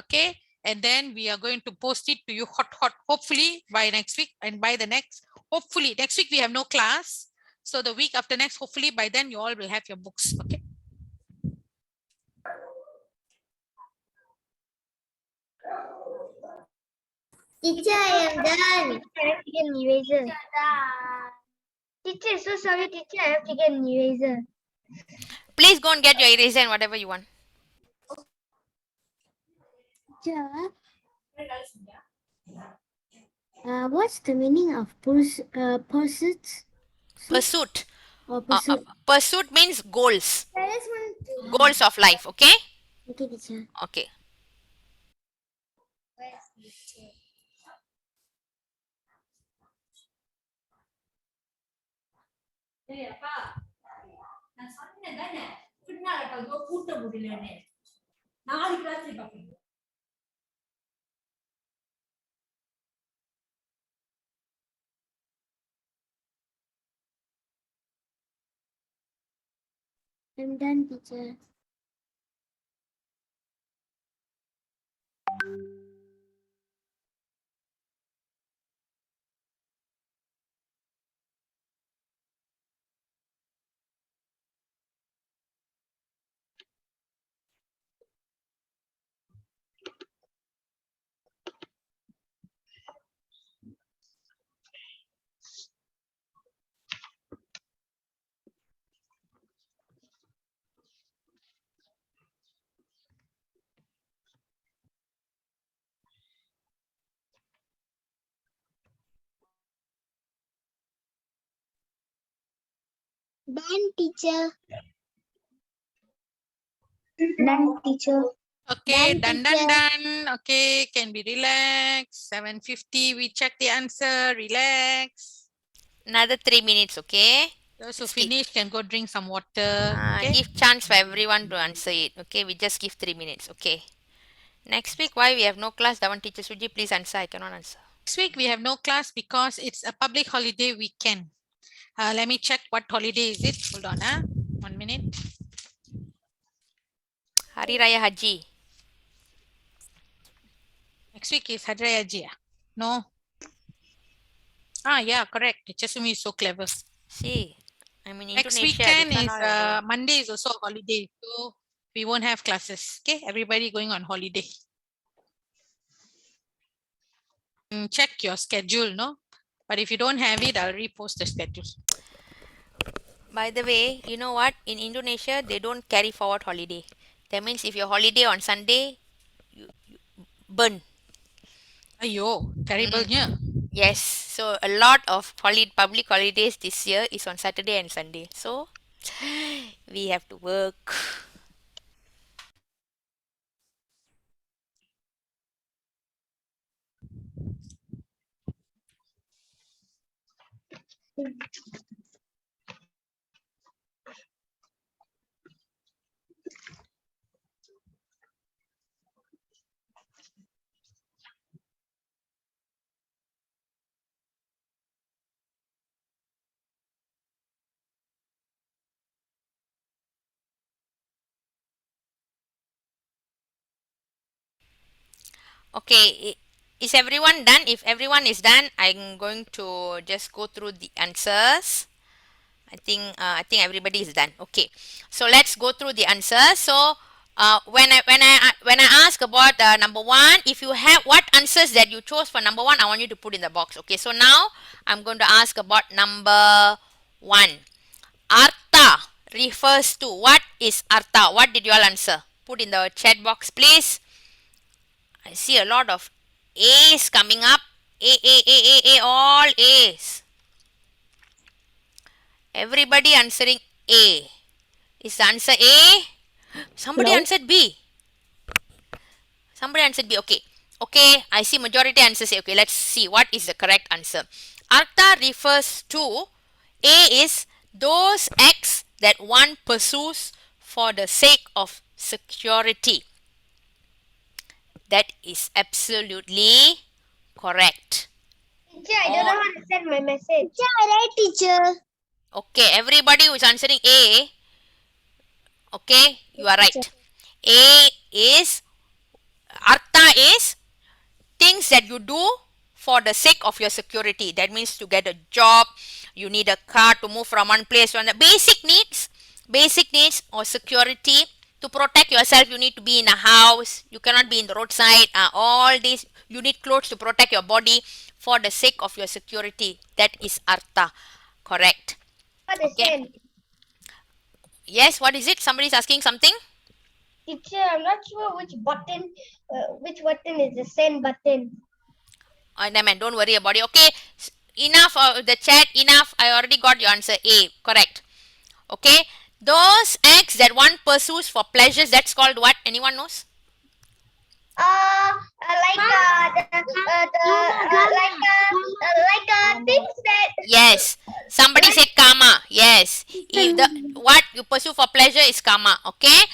Okay. And then we are going to post it to you hot. Hopefully by next week, and by the next, hopefully next week we have no class. So the week after next, hopefully by then you all will have your books. Okay. Teacher, I am done. I have to get an eraser. Teacher, so sorry, teacher. I have to get an eraser. Please go and get your eraser and whatever you want. Teacher, what's the meaning of pursuits? Pursuit. Or pursuit? Pursuit means goals. I just want to. Goals of life. Okay. Okay, teacher. Okay. நான் சொன்னேன் தானே பின்னால கூட்ட முடியலன்னு 4 class I'm done, teacher. Done, teacher. Done, teacher. Okay, Done, done. Okay, can be relaxed. 7:50, we check the answer. Relax. Another 3 minutes, okay? Those who Just give, finish can go drink some water. Okay. give chance for everyone to answer it. Okay, we just give 3 minutes. Okay. Next week, why we have no class? That one teacher Suji, please answer. I cannot answer. Next week we have no class because it's a public holiday weekend. Let me check what holiday is it. Hold on, 1 minute. Hari Raya Haji. Next week is Hari Raya Haji. No. Yeah, correct. Teacher Sumi is so clever. See, I'm in Next Indonesia. weekend This one is all I Monday is also a holiday, so we won't have classes. Okay, everybody going on holiday. Check your schedule, no? But if you don't have it, I'll repost the schedule. know. By the way, you know what? In Indonesia, they don't carry forward holiday. That means if your holiday on Sunday, you burn. Ayo, terrible, yeah. Yes. So a lot of public holidays this year is on Saturday and Sunday. So we have to work. Okay, is everyone done? If everyone is done, I'm going to just go through the answers. I think everybody is done. Okay, so let's go through the answers. So when I ask about number one, if you have what answers that you chose for number one, I want you to put in the box. Okay, so now I'm going to ask about number one. Artha refers to what is Artha? What did you all answer? Put in the chat box, please. I see a lot of A's coming up. A, all A's. Everybody answering A. Is the answer A? Somebody answered B. Somebody answered B. Okay. Okay, I see majority answers A. Okay, let's see what is the correct answer. Artha refers to A is those acts that one pursues for the sake of security. That is absolutely correct. Teacher, I don't know how to send my message. Teacher, right, teacher. Okay, everybody who is answering A, okay, you are right. A is, Artha is things that you do for the sake of your security. That means to get a job, you need a car to move from one place to another. Basic needs or security. To protect yourself, you need to be in a house. You cannot be in the roadside. All these, you need clothes to protect your body for the sake of your security. That is Artha. Correct. What is Okay. send? Yes, what is it? Somebody is asking something? Teacher, I'm not sure which button is the send button. No, man, don't worry about it. Okay, enough of the chat. Enough. I already got your answer. A, correct. Okay, those acts that one pursues for pleasures, that's called what? Anyone knows? Things that. Yes. Somebody said karma. Yes. If what you pursue for pleasure is karma. Okay.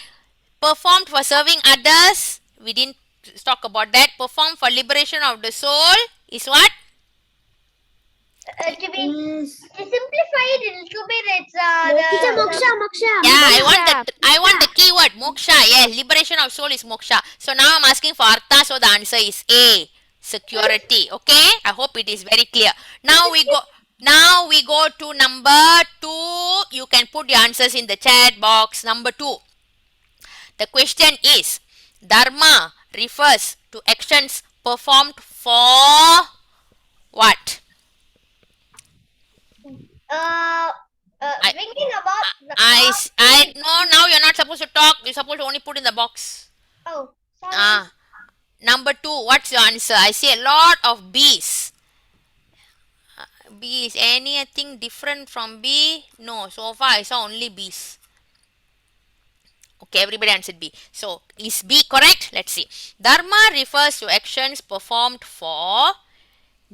Performed for serving others. We didn't talk about that. Performed for liberation of the soul is what? To simplify it, Subir, it's Teacher, moksha, moksha. Yeah, I want the keyword moksha. Yes, liberation of soul is moksha. So now I'm asking for artha, so the answer is A, security. Okay, I hope it is very clear. Now we go to number 2. You can put your answers in the chat box. Number 2. The question is, dharma refers to actions performed for what? Thinking about the No, now you're not supposed to talk. You're supposed to only put in the box. Oh, sorry. Number 2, what's your answer? I see a lot of B's. B is anything different from B? No, so far I saw only B's. Okay, everybody answered B. So, is B correct? Let's see. Dharma refers to actions performed for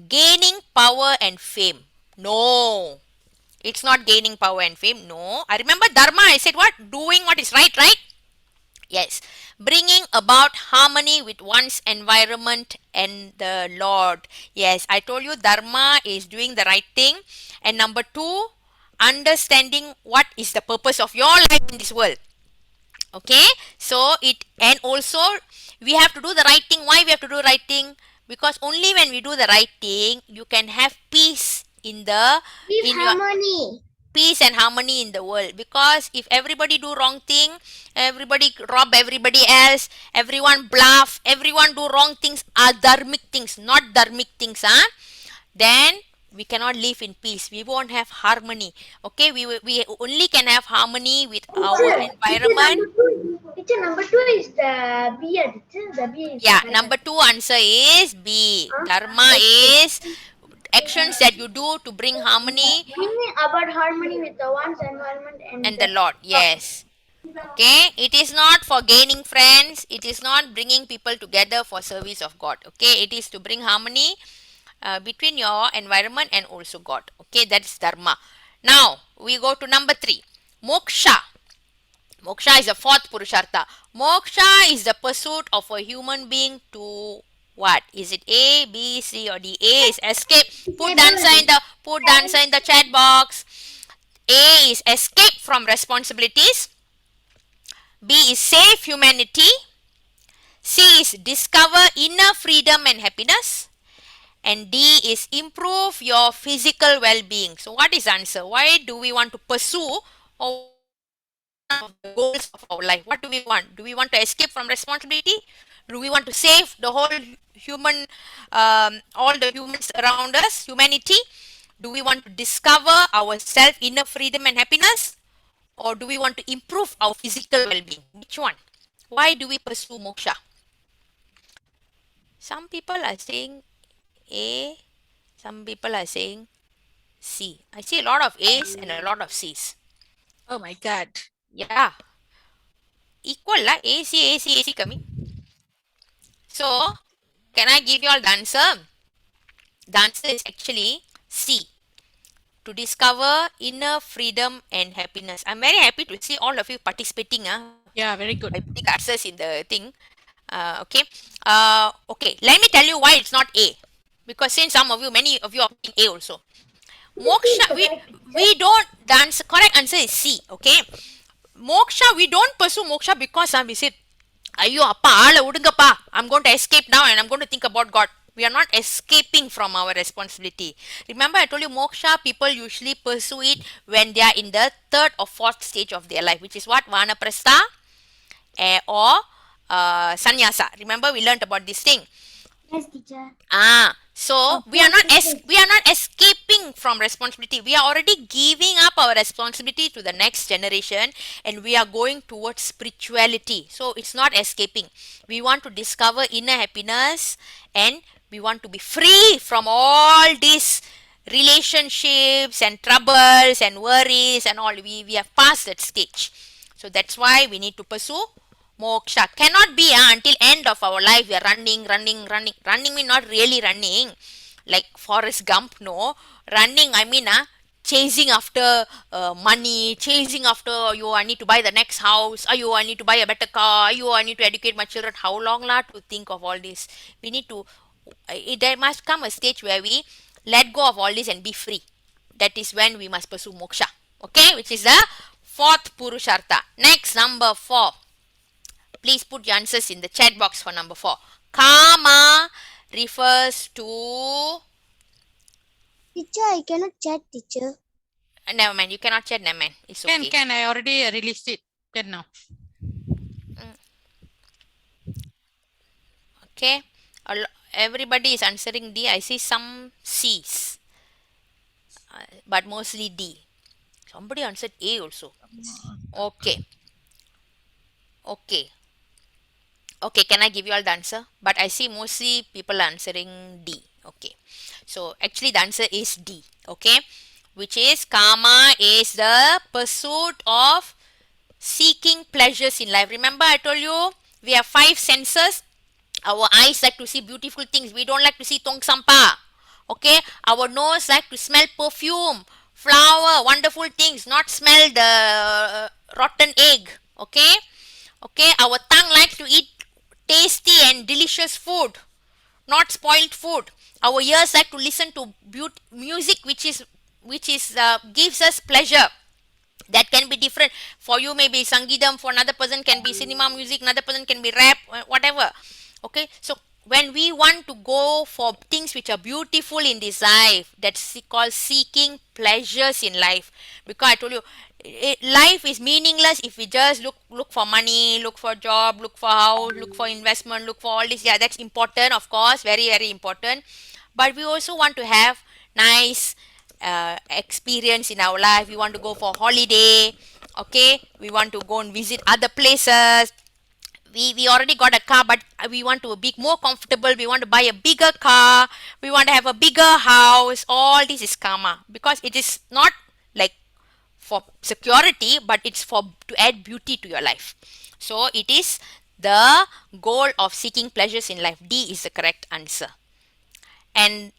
gaining power and fame. No, it's not gaining power and fame. No, I remember dharma, I said what? Doing what is right, right? Yes, bringing about harmony with one's environment and the Lord. Yes, I told you dharma is doing the right thing. And number 2, understanding what is the purpose of your life in this world. Okay, so and also we have to do the right thing. Why we have to do the right thing? Because only when we do the right thing, you can have peace in Harmony. peace and harmony in the world. Because if everybody do wrong thing, everybody rob everybody else, everyone bluff, everyone do wrong things, adharmic things, not dharmic things, then we cannot live in peace. We won't have harmony. Okay, we only can have harmony with our environment. Teacher, number 2 is the B. The B is Yeah, number 2 answer is B. Dharma is actions that you do to bring harmony Meaning about harmony with the one's environment and the Lord. Yes. Okay, it is not for gaining friends. It is not bringing people together for service of God. Okay, it is to bring harmony between your environment and also God. Okay, that's dharma. Now we go to number 3, moksha. Moksha is the 4th Purusharta. Moksha is the pursuit of a human being to what? Is it A, B, C, or D? A is escape. Put the answer in the chat box. A is escape from responsibilities. B is save humanity. C is discover inner freedom and happiness. And D is improve your physical well-being. So what is the answer? Why do we want to pursue or of the goals of our life? What do we want? Do we want to escape from responsibility? Do we want to save the whole human, all the humans around us, humanity? Do we want to discover our self inner freedom and happiness? Or do we want to improve our physical well-being? Which one? Why do we pursue moksha? Some people are saying A, some people are saying C. I see a lot of A's and a lot of C's. Oh my God. Yeah. Equal lah. AC coming. So, can I give you all the answer? The answer is actually C. To discover inner freedom and happiness. I'm very happy to see all of you participating. Yeah, very good. I put answers in the thing. Okay. Okay. Let me tell you why it's not A. Because since many of you are picking A also. Moksha, we don't, the correct answer is C. Okay. Moksha, we don't pursue moksha because we said, Ayyo, appa, aala udungappa. I'm going to escape now and I'm going to think about God. We are not escaping from our responsibility. Remember, I told you moksha, people usually pursue it when they are in the 3rd or 4th stage of their life, which is what? Vanaprastha or sannyasa. Remember, we learned about this thing. Yes, teacher. So we are not escaping from responsibility. We are already giving up our responsibility to the next generation and we are going towards spirituality. So it's not escaping. We want to discover inner happiness and we want to be free from all these relationships and troubles and worries and all. We have passed that stage. So that's why we need to pursue moksha. Cannot be until end of our life we are running mean not really running like Forrest Gump. No, running I mean chasing after money, chasing after I need to buy the next house, I need to buy a better car, I need to educate my children. How long to think of all this? We need to there must come a stage where we let go of all this and be free. That is when we must pursue moksha. Okay, which is the fourth Purushartha. Next, number 4. Please put your answers in the chat box for number 4. Kama refers to... Teacher, I cannot chat, teacher. Never mind, you cannot chat, never mind. It's okay. Can I already released it. Can now. Okay, everybody is answering D. I see some C's, but mostly D. Somebody answered A also. Okay. Okay. Okay, can I give you all the answer? But I see mostly people answering D. Okay. So actually the answer is D. Okay. Which is karma is the pursuit of seeking pleasures in life. Remember I told you we have 5 senses. Our eyes like to see beautiful things. We don't like to see tong sampah. Okay. Our nose like to smell perfume, flower, wonderful things, not smell the rotten egg. Okay. Okay. Our tongue likes to eat tasty and delicious food, not spoiled food. Our ears like to listen to music which is gives us pleasure. That can be different. For you maybe Sangidam, for another person can be cinema music, another person can be rap, whatever. Okay, so when we want to go for things which are beautiful in this life, that's called seeking pleasures in life. Because I told you, life is meaningless if we just look for money, look for job, look for house, look for investment, look for all this. Yeah, that's important, of course, very very important. But we also want to have nice experience in our life. We want to go for holiday. Okay, we want to go and visit other places. We already got a car, but we want to be more comfortable. We want to buy a bigger car. We want to have a bigger house. All this is karma, because it is not like for security, but it's for to add beauty to your life. So it is the goal of seeking pleasures in life. D is the correct answer. And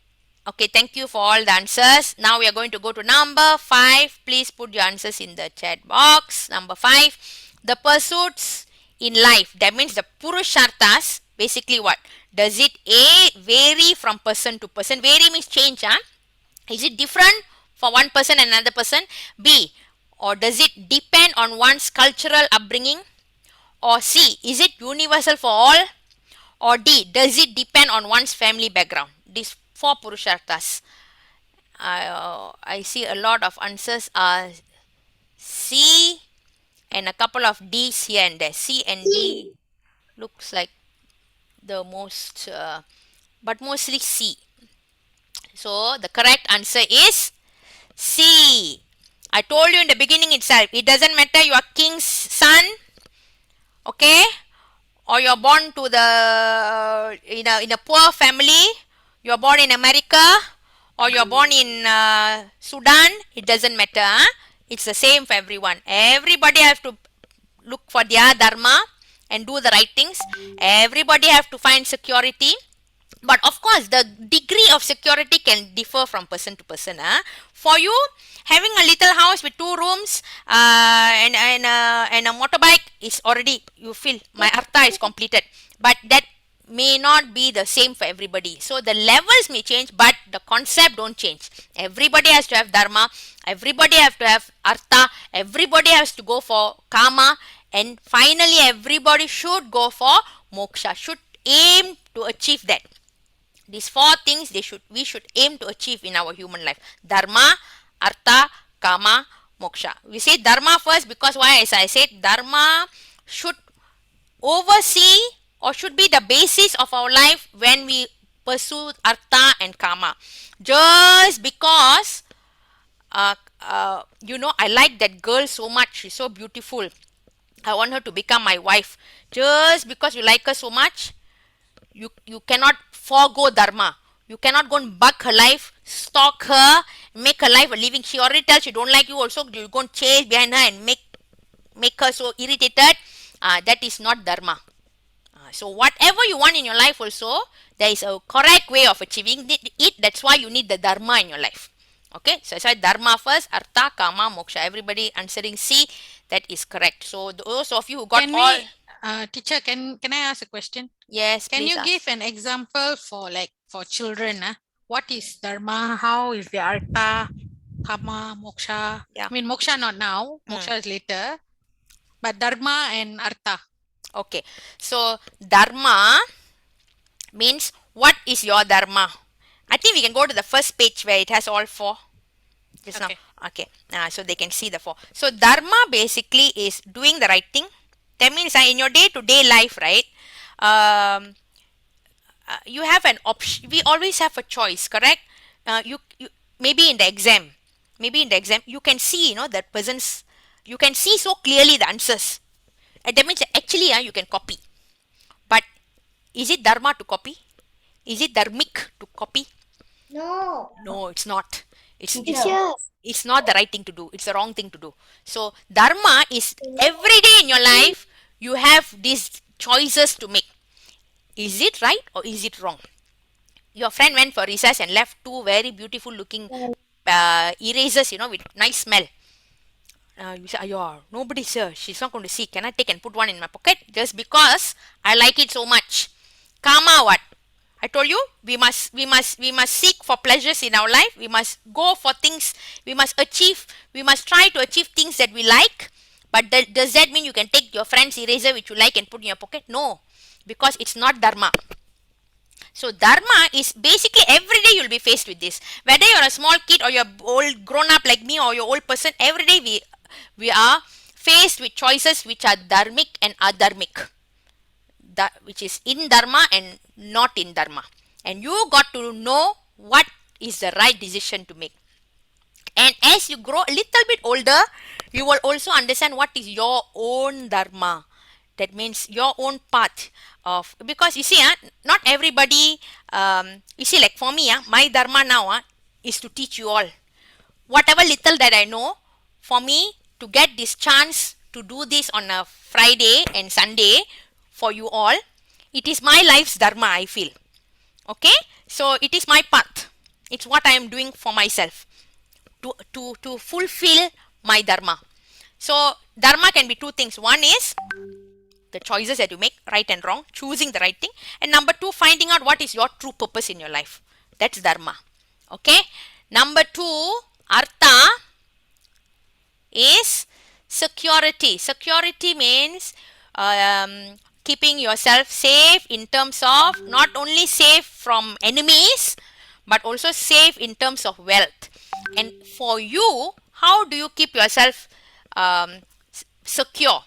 okay, thank you for all the answers. Now we are going to go to number 5. Please put your answers in the chat box. Number 5, the pursuits in life. That means the Purushartas. Basically what? Does it A, vary from person to person? Vary means change. Huh? Is it different for one person and another person? B, or does it depend on one's cultural upbringing? Or C, is it universal for all? Or D, does it depend on one's family background? These 4 Purushartas. I see a lot of answers are C and a couple of D's here and there. C and D looks like the most, but mostly C. So the correct answer is C. I told you in the beginning itself, it doesn't matter you are king's son, okay, or you're born to the in a poor family, you're born in America, or you're born in Sudan. It doesn't matter. Huh? It's the same for everyone. Everybody have to look for their dharma and do the right things. Everybody have to find security. But of course, the degree of security can differ from person to person. Huh? For you, having a little house with 2 rooms and a motorbike is already, you feel my artha is completed. But that may not be the same for everybody. So the levels may change, but the concept don't change. Everybody has to have dharma. Everybody has to have artha. Everybody has to go for karma. And finally, everybody should go for moksha. Should aim to achieve that. These 4 things we should aim to achieve in our human life. Dharma, artha, kama, moksha. We say dharma first because why? As I said, dharma should oversee or should be the basis of our life when we pursue artha and kama. Just because I like that girl so much, she's so beautiful, I want her to become my wife. Just because you like her so much, you cannot forego dharma. You cannot go and bug her life, stalk her, make her life a living. She already tells she don't like you also, you go and chase behind her and make her so irritated. That is not dharma. So whatever you want in your life also, there is a correct way of achieving it. That's why you need the dharma in your life. Okay, so I said dharma first, artha, kama, moksha. Everybody answering C, that is correct. So those of you who got teacher, can I ask a question? Yes, can please you ask. give an example for children? What is dharma? How is the artha? Karma, moksha. Yeah. I mean, moksha not now. Moksha is later. But dharma and artha. Okay. So dharma means what is your dharma? I think we can go to the first page where it has all four. Just Okay. now. Okay. So they can see the four. So dharma basically is doing the right thing. That means in your day-to-day life, right? You have an option. We always have a choice, correct? You maybe in the exam, you can see, that person's. You can see so clearly the answers. And that means actually, you can copy. But is it dharma to copy? Is it dharmic to copy? No. No, it's not. It's Teacher. it's not the right thing to do. It's the wrong thing to do. So dharma is every day in your life you have these choices to make. Is it right or is it wrong? Your friend went for recess and left two very beautiful looking erasers, with nice smell. You say, "Ayo, nobody's here. She's not going to see. Can I take and put one in my pocket just because I like it so much?" Karma, what? I told you we must seek for pleasures in our life. We must go for things. We must achieve. We must try to achieve things that we like. But does that mean you can take your friend's eraser which you like and put in your pocket? No, because it's not dharma. So dharma is basically every day you'll be faced with this. Whether you're a small kid or you're old grown up like me or you're old person, every day we are faced with choices which are dharmic and adharmic. Which is in dharma and not in dharma. And you got to know what is the right decision to make. And as you grow a little bit older, you will also understand what is your own dharma. That means your own path of, because you see, not everybody, you see, like for me, my dharma now is to teach you all. Whatever little that I know, for me to get this chance to do this on a Friday and Sunday for you all, it is my life's dharma, I feel. Okay, so it is my path. It's what I am doing for myself to fulfill my dharma. So dharma can be two things. One is the choices that you make, right and wrong, choosing the right thing, and number two, finding out what is your true purpose in your life. That's dharma. Okay, number two, artha is security. Security means keeping yourself safe in terms of not only safe from enemies but also safe in terms of wealth. And for you, how do you keep yourself secure?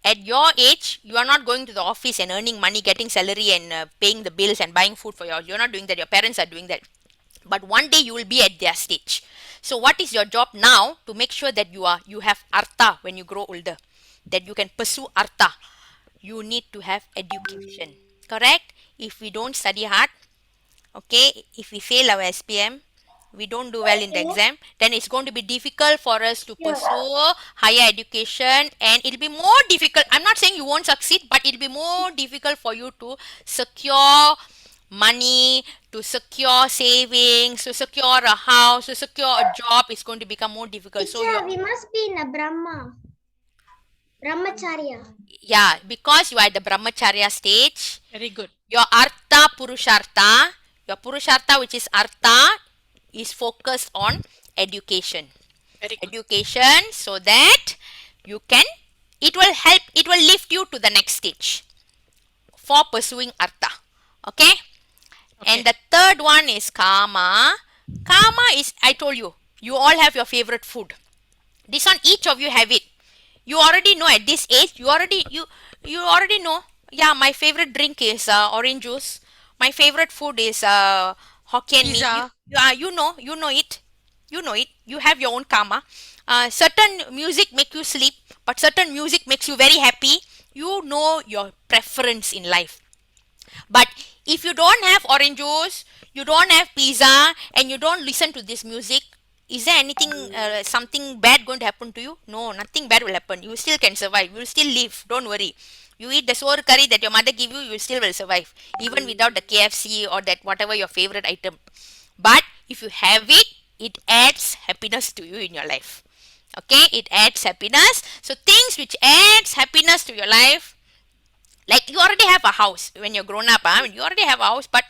At your age, you are not going to the office and earning money, getting salary and paying the bills and buying food for you. You're not doing that. Your parents are doing that. But one day you will be at their stage. So what is your job now to make sure that you have artha when you grow older, that you can pursue artha? You need to have education, correct? If we don't study hard, okay, if we fail our SPM, we don't do well in the exam, then it's going to be difficult for us to pursue higher education, and it'll be more difficult. I'm not saying you won't succeed, but it'll be more difficult for you to secure money, to secure savings, to secure a house, to secure a job. Is going to become more difficult. So we must be in a Brahmacharya. yeah, because you are at the brahmacharya stage, Very good. your artha purusharta, your purusharta, which is artha, is focused on education. Very good. Education, so that you can, it will help, it will lift you to the next stage for pursuing artha. Okay? And the third one is kama. Kama is, I told you, you all have your favorite food. This one, each of you have it. You already know at this age, you already know. Yeah, my favorite drink is orange juice. My favorite food is Hokkien mee. Pizza. You know it. You know it. You have your own karma. Certain music make you sleep, but certain music makes you very happy. You know your preference in life. But if you don't have orange juice, you don't have pizza, and you don't listen to this music, is there anything, something bad going to happen to you? No, nothing bad will happen. You still can survive. You will still live. Don't worry. You eat the sour curry that your mother give you, you still will survive. Even without the KFC or that whatever your favorite item. But if you have it, it adds happiness to you in your life. Okay, it adds happiness. So things which adds happiness to your life, like you already have a house when you're grown up, you already have a house, but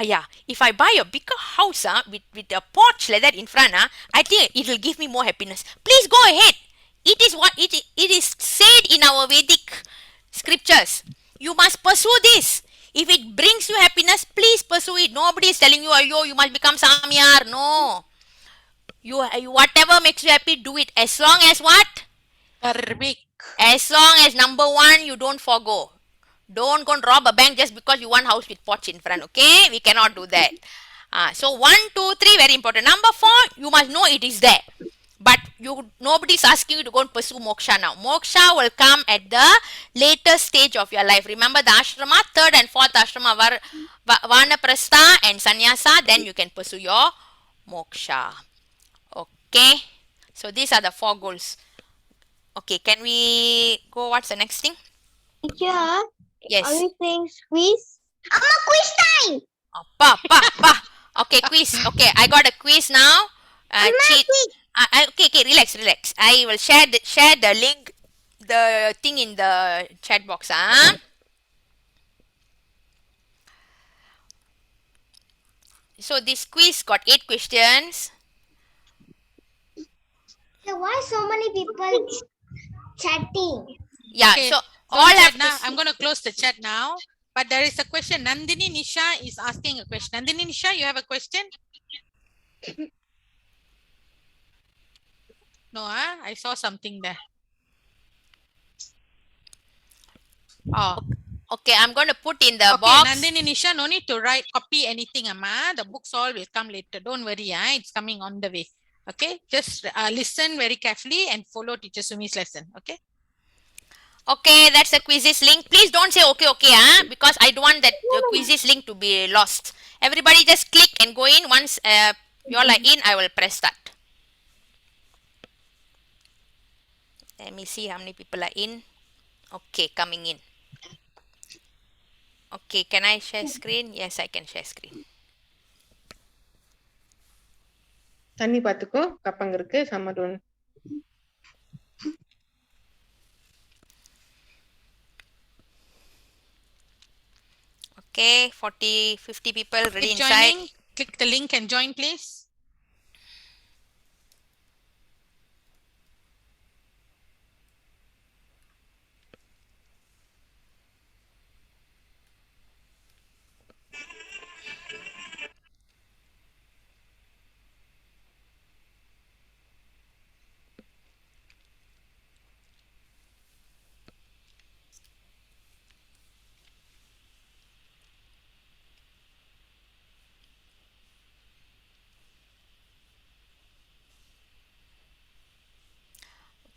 Yeah, if I buy a bigger house with a porch like that in front, I think it will give me more happiness. Please go ahead. It is what it is said in our Vedic scriptures. You must pursue this. If it brings you happiness, please pursue it. Nobody is telling you, "Ayo, you must become Samyar." No. You whatever makes you happy, do it. As long as what? Karmik. As long as number one, you don't forgo. Don't go and rob a bank just because you want house with porch in front. Okay, we cannot do that. So 1, 2, 3, very important. Number 4, you must know it is there. But nobody is asking you to go and pursue moksha now. Moksha will come at the later stage of your life. Remember the ashrama, third and fourth ashrama, vanaprastha and sannyasa. Then you can pursue your moksha. Okay. So these are the 4 goals. Okay, can we go? What's the next thing? Teacher, are Yes. we playing quiz? Quiz time. Pa. Okay, quiz. Okay, I got a quiz now. Cheat. Okay, relax. I will share the link, the thing in the chat box. So this quiz got 8 questions. So why so many people chatting? Yeah. Okay, So don't all chat have now. to. I'm going to close the chat now. But there is a question. Nandini Nisha is asking a question. Nandini Nisha, you have a question? No, I saw something there. Oh, Okay, I'm going to put in the okay. box. Nandini Nisha, no need to copy anything, Amma. The books all will come later. Don't worry, it's coming on the way. Okay, just listen very carefully and follow Teacher Sumi's lesson. Okay. Okay, that's the quizzes link. Please don't say okay, because I don't want that quizzes link to be lost. Everybody just click and go in. Once you all are in, I will press start. Let me see how many people are in. Okay, coming in. Okay, can I share screen? Yes, I can share screen. தண்ணி பாத்துக்கோ கப்பங்க இருக்கு சம்மதோன். Okay, 40, 50 people ready Click inside. joining. Click the link and join, please.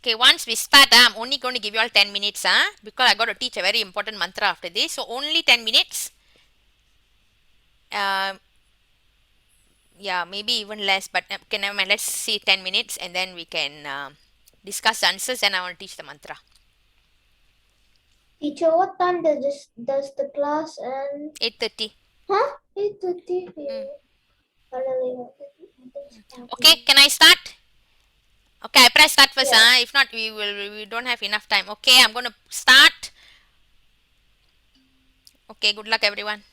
Okay, once we start, I'm only going to give you all 10 minutes, because I got to teach a very important mantra after this. So only 10 minutes. Yeah, maybe even less, but okay, never mind. Let's see 10 minutes and then we can discuss the answers and I want to teach the mantra. Teacher, what time does the class end? 8:30. Huh? 8:30. Okay, can I start? Okay, I press start first. If not, we don't have enough time. Okay, I'm going to start. Okay, good luck, everyone.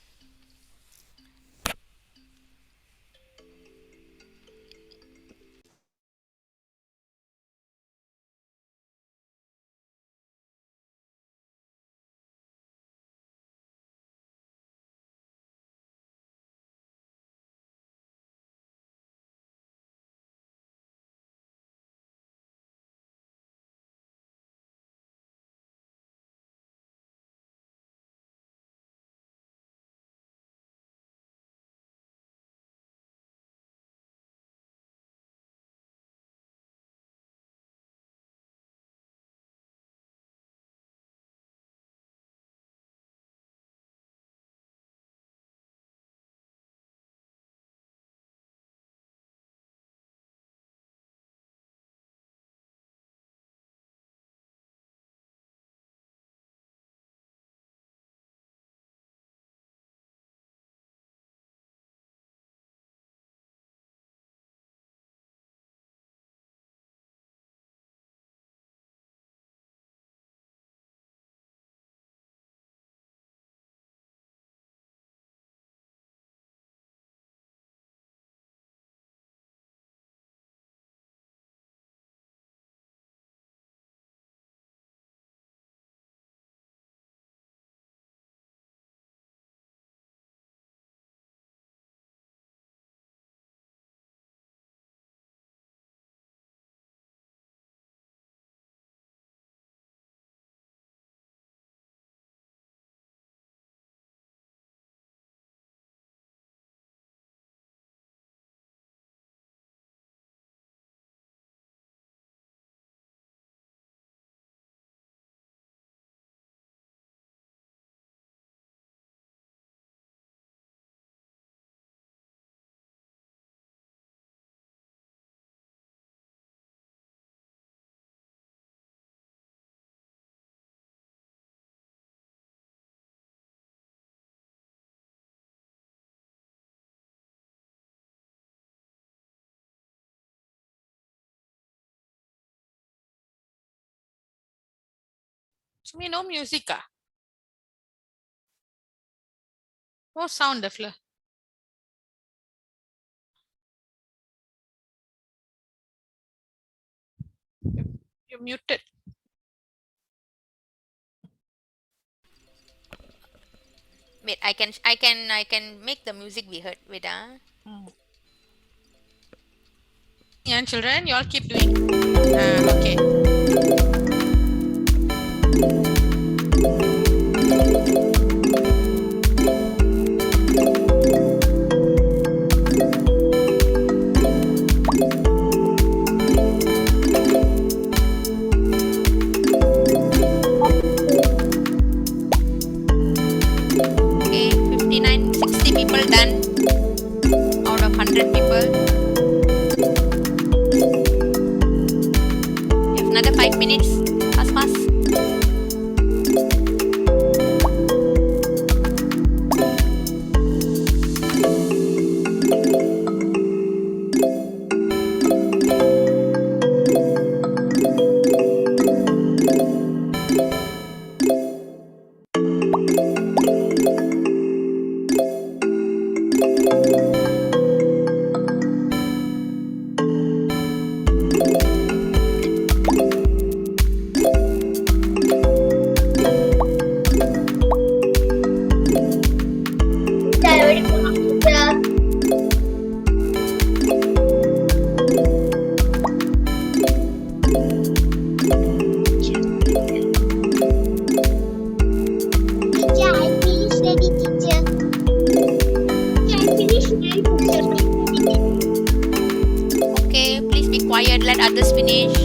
We no music. No sound, Defla. You're muted. Wait, I can make the music be heard. Wait, Yeah, children, you all keep doing. Okay. Okay, 59, 60 people done out of 100 people. We have another 5 minutes. Fast, fast. Okay, please be quiet. Let others finish.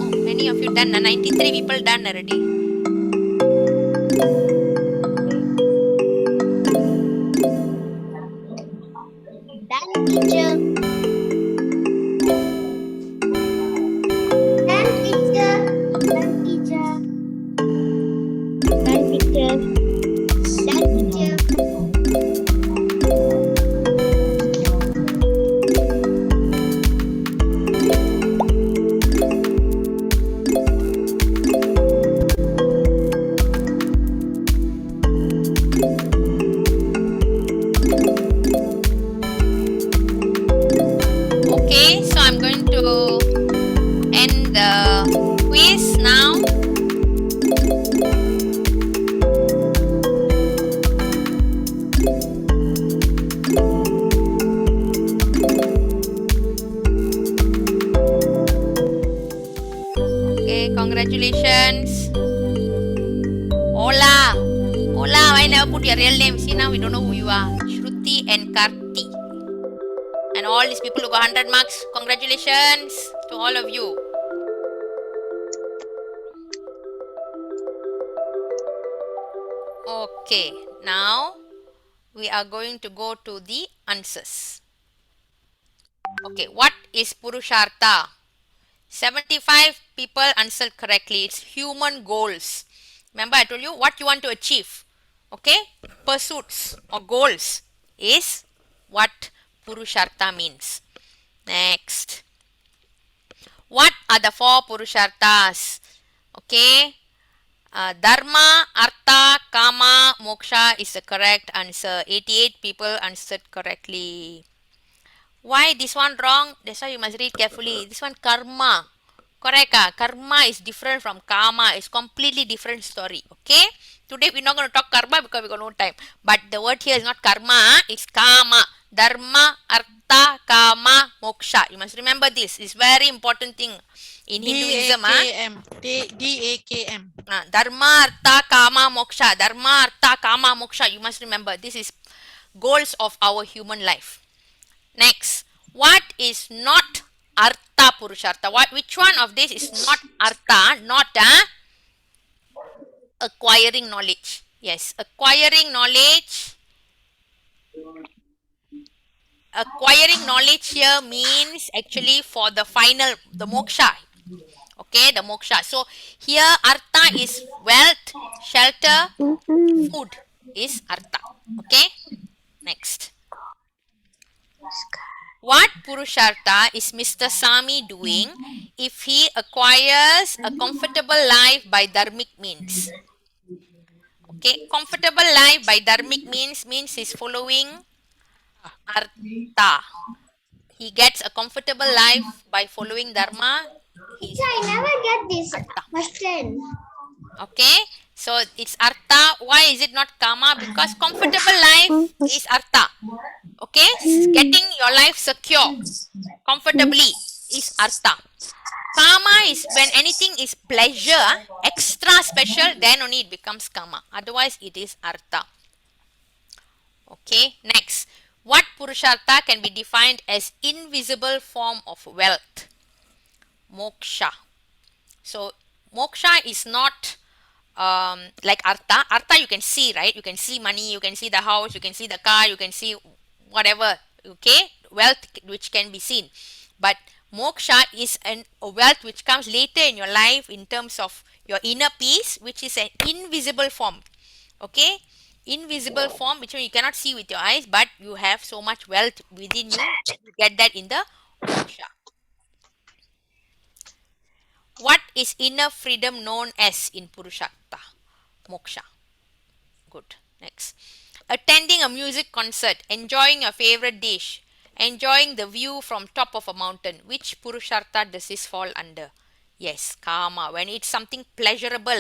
Oh, many of you done. 93 people done already. Done, teacher. Done, teacher. Done, teacher. Done, teacher. Done, teacher. Okay, so I'm going to end the quiz now. Okay, congratulations. Ola. Ola, why never put your real name? See, now we don't know who you are. Shruti and Karti. And all these people who got 100 marks, congratulations to all of you. Okay, now we are going to go to the answers. Okay, what is Purusharta? 75 people answered correctly. It's human goals. Remember, I told you what you want to achieve. Okay, pursuits or goals is what Purusharta means. Next, what are the four Purushartas? Okay, Dharma, Artha, Kama, Moksha is the correct answer. 88 people answered correctly. Why this one wrong? That's why you must read carefully. This one karma. Correct. Karma is different from kama. It's completely different story. Okay. Today we're not going to talk karma because we got no time. But the word here is not karma. It's kama. Dharma, artha, kama, moksha. You must remember this. It's very important thing in Hinduism. D-A-K-M. D-A-K-M. Dharma, artha, kama, moksha. Dharma, artha, kama, moksha. You must remember. This is goals of our human life. Next, what is not Artha Purushartha? Which one of this is not Artha, not acquiring knowledge? Yes, acquiring knowledge acquiring knowledge here means actually for the final, the moksha. Okay, the moksha. So here artha is wealth, shelter, food is artha. Okay, next. What Purusharta is Mr. Sami doing if he acquires a comfortable life by dharmic means? Okay, comfortable life by dharmic means he's following artha. He gets a comfortable life by following dharma. He's I following never get this artha. question. Okay, so it's artha. Why is it not kama? Because comfortable life is artha. Okay, getting your life secure comfortably is artha. Kama is when anything is pleasure, extra special, then only it becomes kama. Otherwise, it is artha. Okay, next. What Purushartha can be defined as invisible form of wealth? Moksha. So, moksha is not like artha. Artha you can see, right? You can see money, you can see the house, you can see the car, you can see whatever. Okay, wealth which can be seen. But moksha is a wealth which comes later in your life in terms of your inner peace, which is an invisible form. Okay, invisible form which you cannot see with your eyes, but you have so much wealth within you. You get that in the moksha. What is inner freedom known as in Purushartha? Moksha. Good. Next. Attending a music concert, enjoying your favorite dish, enjoying the view from top of a mountain. Which Purushartha does this fall under? Yes, kama. When it's something pleasurable,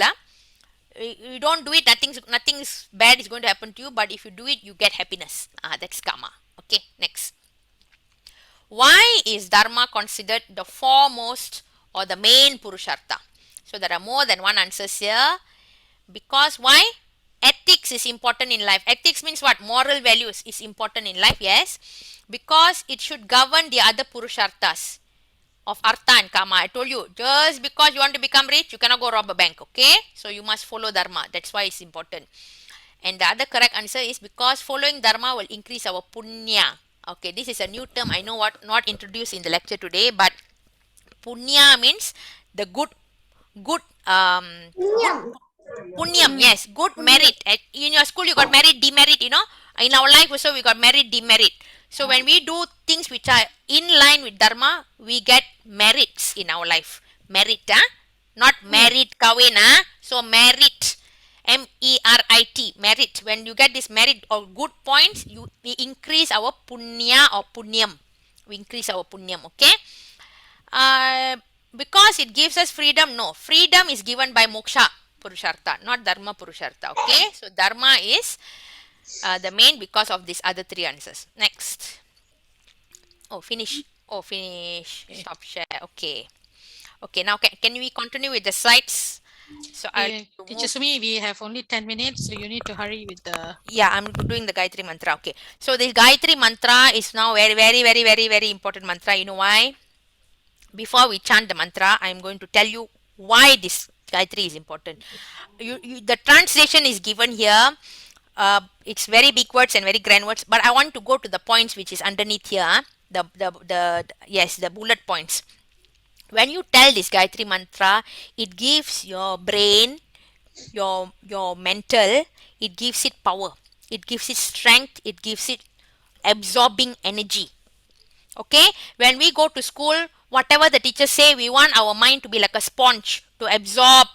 you don't do it, nothing is bad is going to happen to you. But if you do it, you get happiness. That's kama. Okay. Next. Why is dharma considered the foremost or the main Purushartha? So there are more than one answers here. Because why? Ethics is important in life. Ethics means what? Moral values is important in life. Yes. Because it should govern the other Purusharthas of artha and kama. I told you, just because you want to become rich, you cannot go rob a bank. Okay. So you must follow dharma. That's why it's important. And the other correct answer is because following dharma will increase our punya. Okay, this is a new term. I know what not introduced in the lecture today, but punya means the good Yum. punyam. Yes, good merit. In your school you got merit, demerit, in our life also we got merit, demerit. So when we do things which are in line with dharma, we get merits in our life. Merit, not merit kawin. So merit, merit, merit. When you get this merit or good points, we increase our punya or punyam. We increase our punyam. Okay. Because it gives us freedom. No, freedom is given by moksha Purushartha, not dharma Purushartha. Okay. So dharma is the main because of these other three answers. Next. Oh, finish. Oh, finish. Stop share. Okay. Okay. Now can we continue with the slides? So Teacher Sumi, we have only 10 minutes, so you need to hurry with the. Yeah, I'm doing the Gayatri mantra. Okay. So the Gayatri mantra is now very, very, very, very, very important mantra. You know why? Before we chant the mantra, I'm going to tell you why this Gayatri is important. The translation is given here. It's very big words and very grand words, but I want to go to the points which is underneath here. The bullet points. When you tell this Gayatri mantra, it gives your brain, your mental, it gives it power, it gives it strength, it gives it absorbing energy. Okay, when we go to school, whatever the teachers say, we want our mind to be like a sponge to absorb.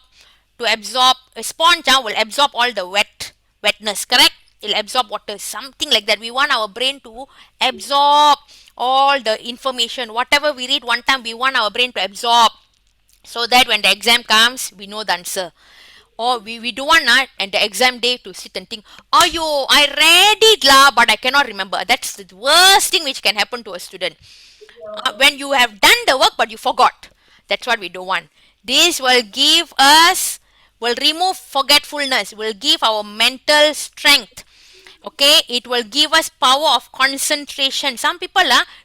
A sponge will absorb all the wetness, correct? It'll absorb water, something like that. We want our brain to absorb all the information. Whatever we read one time, we want our brain to absorb, so that when the exam comes, we know the answer. Or we do want at the exam day to sit and think, oh yo, I read it lah, but I cannot remember. That's the worst thing which can happen to a student. When you have done the work but you forgot. That's what we don't want. This will remove forgetfulness, will give our mental strength. Okay, it will give us power of concentration. Some people,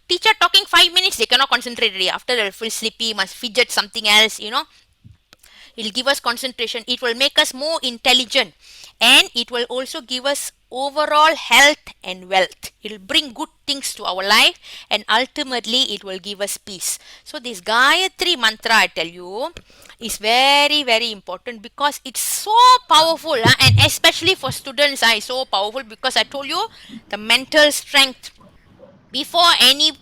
teacher talking 5 minutes, they cannot concentrate already. After they'll feel sleepy, must fidget something else, It will give us concentration. It will make us more intelligent. and it will also give us overall health and wealth. It will bring good things to our life, and ultimately it will give us peace. So this Gayatri mantra, I tell you, is very very important because it's so powerful, and especially for students, it's so powerful because I told you the mental strength before any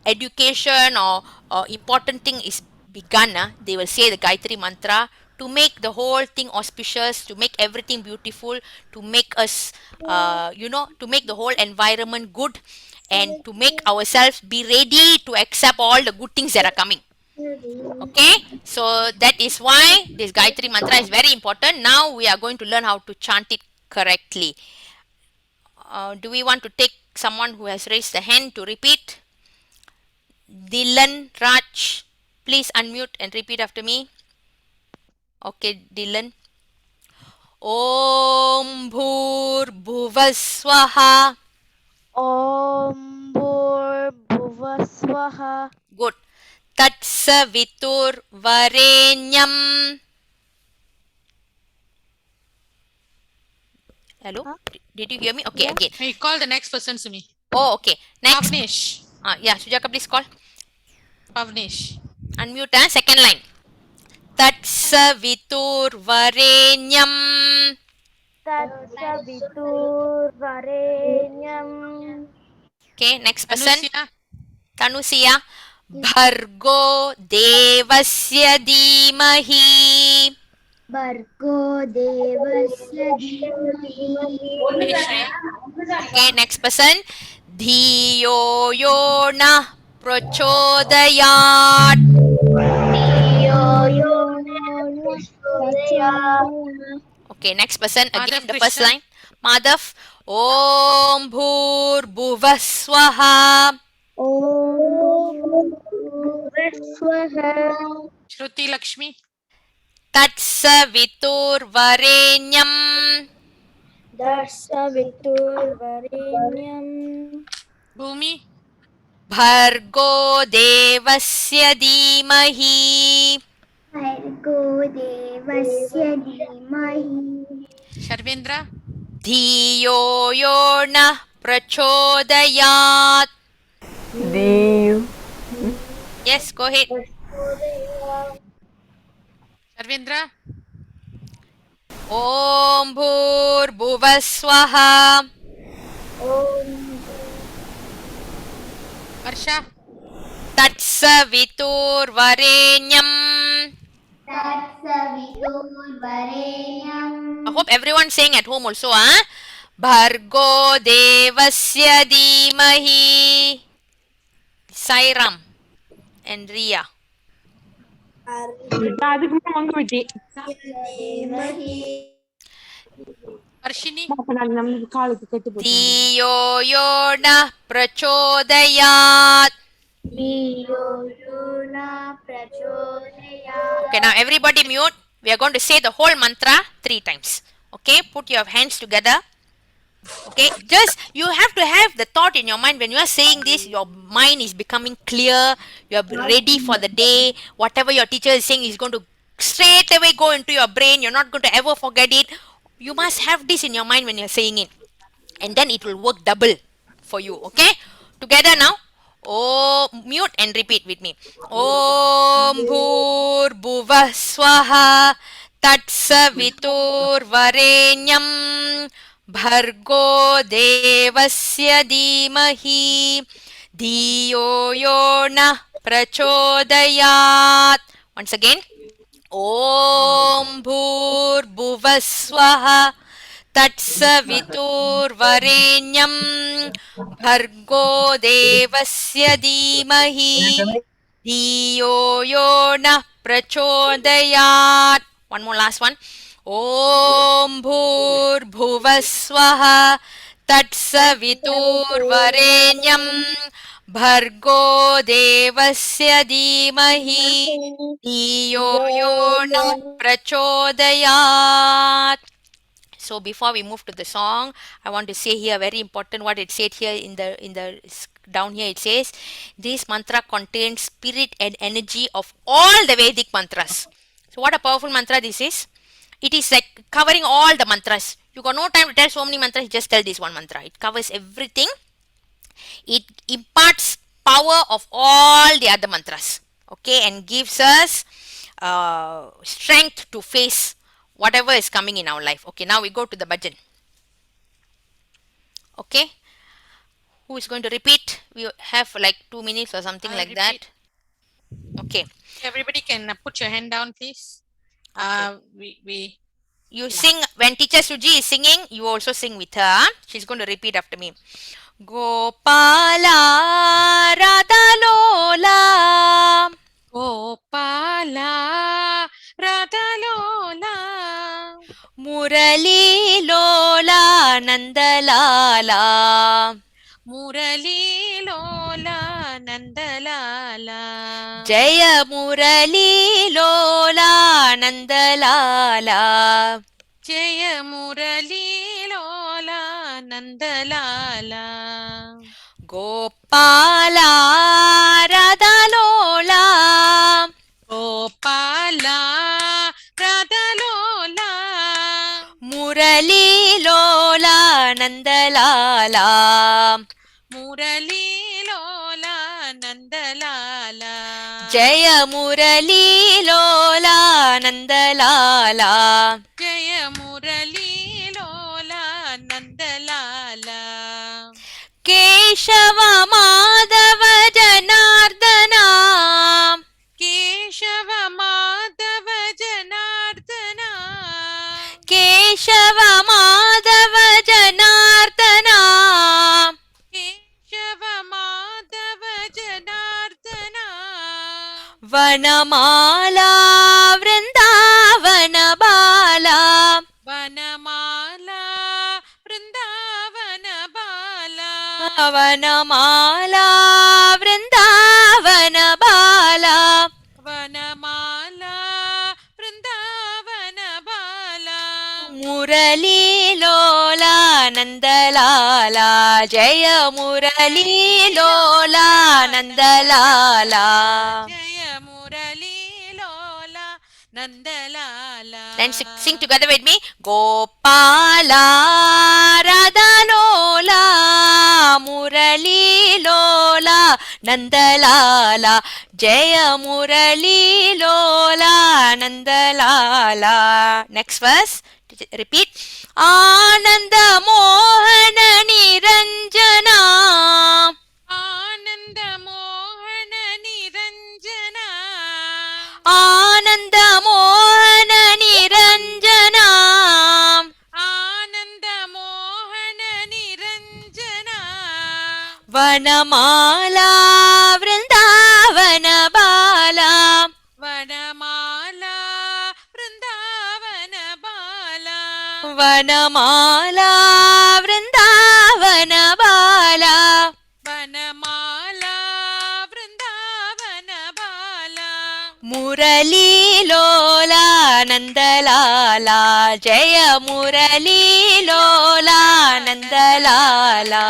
education or important thing is begun. They will say the Gayatri mantra to make the whole thing auspicious, to make everything beautiful, to make us to make the whole environment good, and to make ourselves be ready to accept all the good things that are coming. Okay, so that is why this Gayatri mantra is very important. Now we are going to learn how to chant it correctly. Do we want to take someone who has raised the hand to repeat? Dylan Raj, please unmute and repeat after me. Okay, Dylan. Om Bhur Bhuvaswaha. Om Bhuvaswaha. Good. Tatsavitur Varenyam. Hello? Huh? Did you hear me? Okay, Yes. again. May you call the next person to me? Oh, okay. Next. Pavnesh. Yeah, Sujaka, please call. Pavnesh. Unmute, second line. Tatsavitur Varenyam. Tatsavitur Varenyam. Okay, next person. Anusia. Tanusia. Bhargo Devasya Dhimahi. Bhargo Devasya Dhimahi. Okay, next person. Dhiyo yo na prachodayat. Okay, next person. Again, Madhav the first Krishna. line. Madhav. Om Bhur Bhuvaswaha. Shruti Lakshmi. Tatsavitur Varenyam. Bhumi. Bhargo Devasya Dhimahi. Bhargo Devasya Dhimahi. Sharvendra. Dhiyo yo na prachodayat. Yes, go ahead. Sharvendra. Om Bhur Bhuvaswaha. Varsha. Tatsavitur Varenyam. I hope everyone saying at home also, Bhargo Devasya Dhimahi. Sairam and Ria. அதுக்கு வாங்க விட்டி Varshini. அப்ப நாங்க நம்மளுக்கு காலுக்கு கட்டு போட்டு Dhiyo yo na prachodayat. Okay, now everybody mute. We are going to say the whole mantra 3 times. Okay, put your hands together. Okay, just you have to have the thought in your mind when you are saying this, your mind is becoming clear, you are ready for the day. Whatever your teacher is saying is going to straight away go into your brain. You're not going to ever forget it. You must have this in your mind when you're saying it, and then it will work double for you. Okay, together now. Oh, mute and repeat with me. Om Bhur Bhuvah Swaha Tatsavitur Varenyam Bhargo Devasya Dhimahi Dhiyo yo na prachodayat. Once again. Om Bhur Bhuvah Swaha Tatsavitur Varenyam Bhargo Devasya Dhimahi Dhiyo yo na prachodayat. One more last one. Om Bhur Bhuvah Swaha Tatsavitur Varenyam Bhargo Devasya Dhimahi Dhiyo yo na prachodayat. So before we move to the song, I want to say here very important what it said here in the down here. It says this mantra contains spirit and energy of all the Vedic mantras. So what a powerful mantra this is. It is like covering all the mantras. You got no time to tell so many mantras, just tell this one mantra. It covers everything. It imparts power of all the other mantras. Okay, and gives us strength to face whatever is coming in our life. Okay, now we go to the bhajan. Okay, who is going to repeat? We have like 2 minutes or something I'll like repeat. that. Okay. Everybody can put your hand down, please. You Yeah. sing when teacher Suji is singing, you also sing with her. She's going to repeat after me. Gopala Radha Lola Gopala Radha Lola Murali Lola Nandalala Murali Lola Nandalala Jaya Murali Lola Nandalala Jaya Murali Lola Nandalala Gopala Radha Lola Gopala Radha Lola Murali Lola Nandalala Murali Lola Nandalala Jaya Murali Lola Nandalala Jaya Murali Lola Nandalala Keshava Madhava Janardana Keshava Madhava Janardana Keshava Madhava Janardana Keshava Madhava Janardana Vanamala Vrindavana Bala Vanamala Vrindavana Bala Vanamala Vrindavana Bala Vanamala Vrindavana Bala Murali Lola Nandalala Jaya Murali Lola Nandalala. Jaya Murali Lola Nandalala Then sing together with me. Gopala Radha Lola Murali Lola Nandalala Jaya Murali Lola Nandalala. Next verse. Repeat. Ananda Mohana Niranjana Ananda Mohana Niranjana Ananda Mohana Niranjana Ananda Mohana Niranjana Vanamala Vrindavana Bala Vanamala Vrindavana Bala Vanamala Vrindavana Bala Vanamala Vrindavana Bala Murali Lola Nandalala Jaya Murali Lola Nandalala.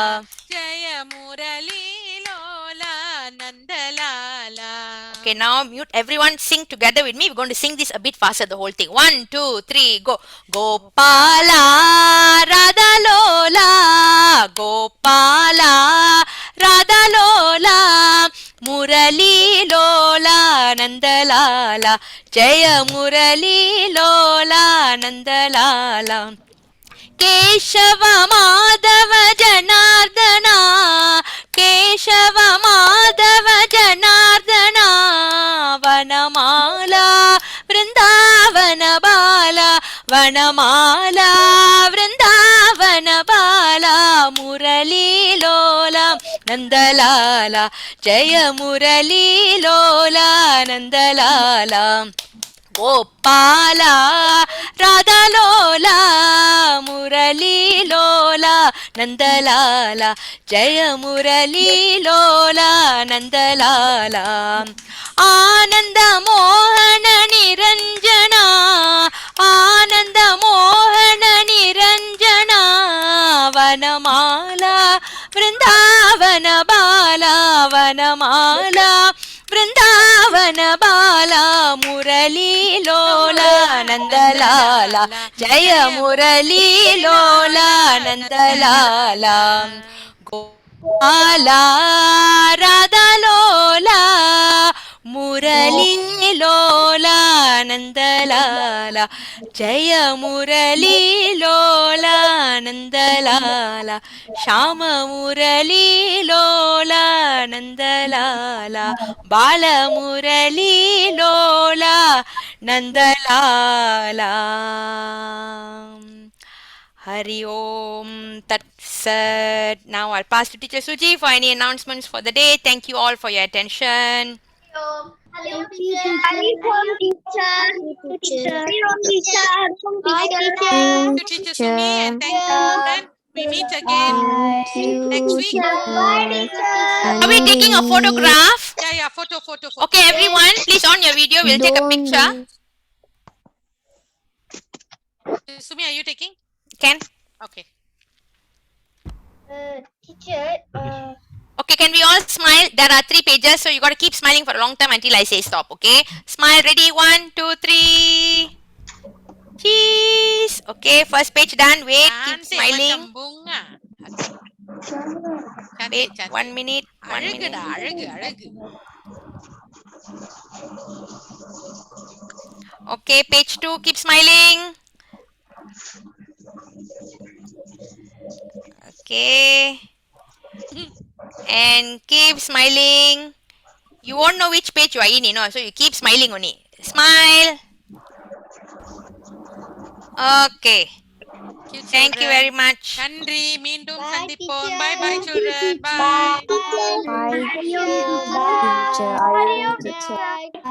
Jaya Murali Lola Nandalala. Okay, now mute everyone, sing together with me. We're going to sing this a bit faster, the whole thing. 1, 2, 3, go. Gopala Radha Lola Gopala Radha Lola Murali Lola Nandalala Jaya Murali Lola Nandalala Keshava Madhava Janardana Keshava Madhava Janardana Vanamala Vrindavana Bala Vanamala Vrindavana Bala Murali Lola Nandalala Jaya Murali Lola Nandalala Gopala Radha Lola Murali Lola Nandalala Jaya Murali Lola Nandalala Ananda Mohana Niranjana Ananda Mohana Niranjana Vanamala Vrindavana Bala Vanamala Vrindavana Bala Murali Lola Nandalala Jaya Murali Lola Nandalala Gopala Radha Lola Murali Lola Nandalala Jaya Murali Lola Nandalala Shama Murali Lola Nandalala Bala Murali Lola Nandalala Hari Om Tat Sat. Now I'll pass to Teacher Suji for any announcements for the day. Thank you all for your attention. Thank you, teacher. Teacher. To Teacher Sumi and thank you, children. We meet again next week. Are we taking a photograph? Yeah, photo. Okay, everyone, please on your video. We'll take a picture. Sumi, are you taking? Can? Okay. Teacher, Okay, can we all smile? There are 3 pages, so you got to keep smiling for a long time until I say stop, okay? Smile, ready? 1, 2, 3. Cheese. Okay, first page done. Wait, keep Cantik smiling. macam bunga. Wait, Cantik. 1 minute. 1 minute. Arugu. Okay, page 2, keep smiling. Okay. And keep smiling. You won't know which page you are in, you know, so you keep smiling only. Smile. Okay. Thank you very much. Nandri, மீண்டும் Bye, சந்திப்போம். teacher. Bye, children. Bye. Bye, Bye, teacher. teacher. Bye, teacher. Bye.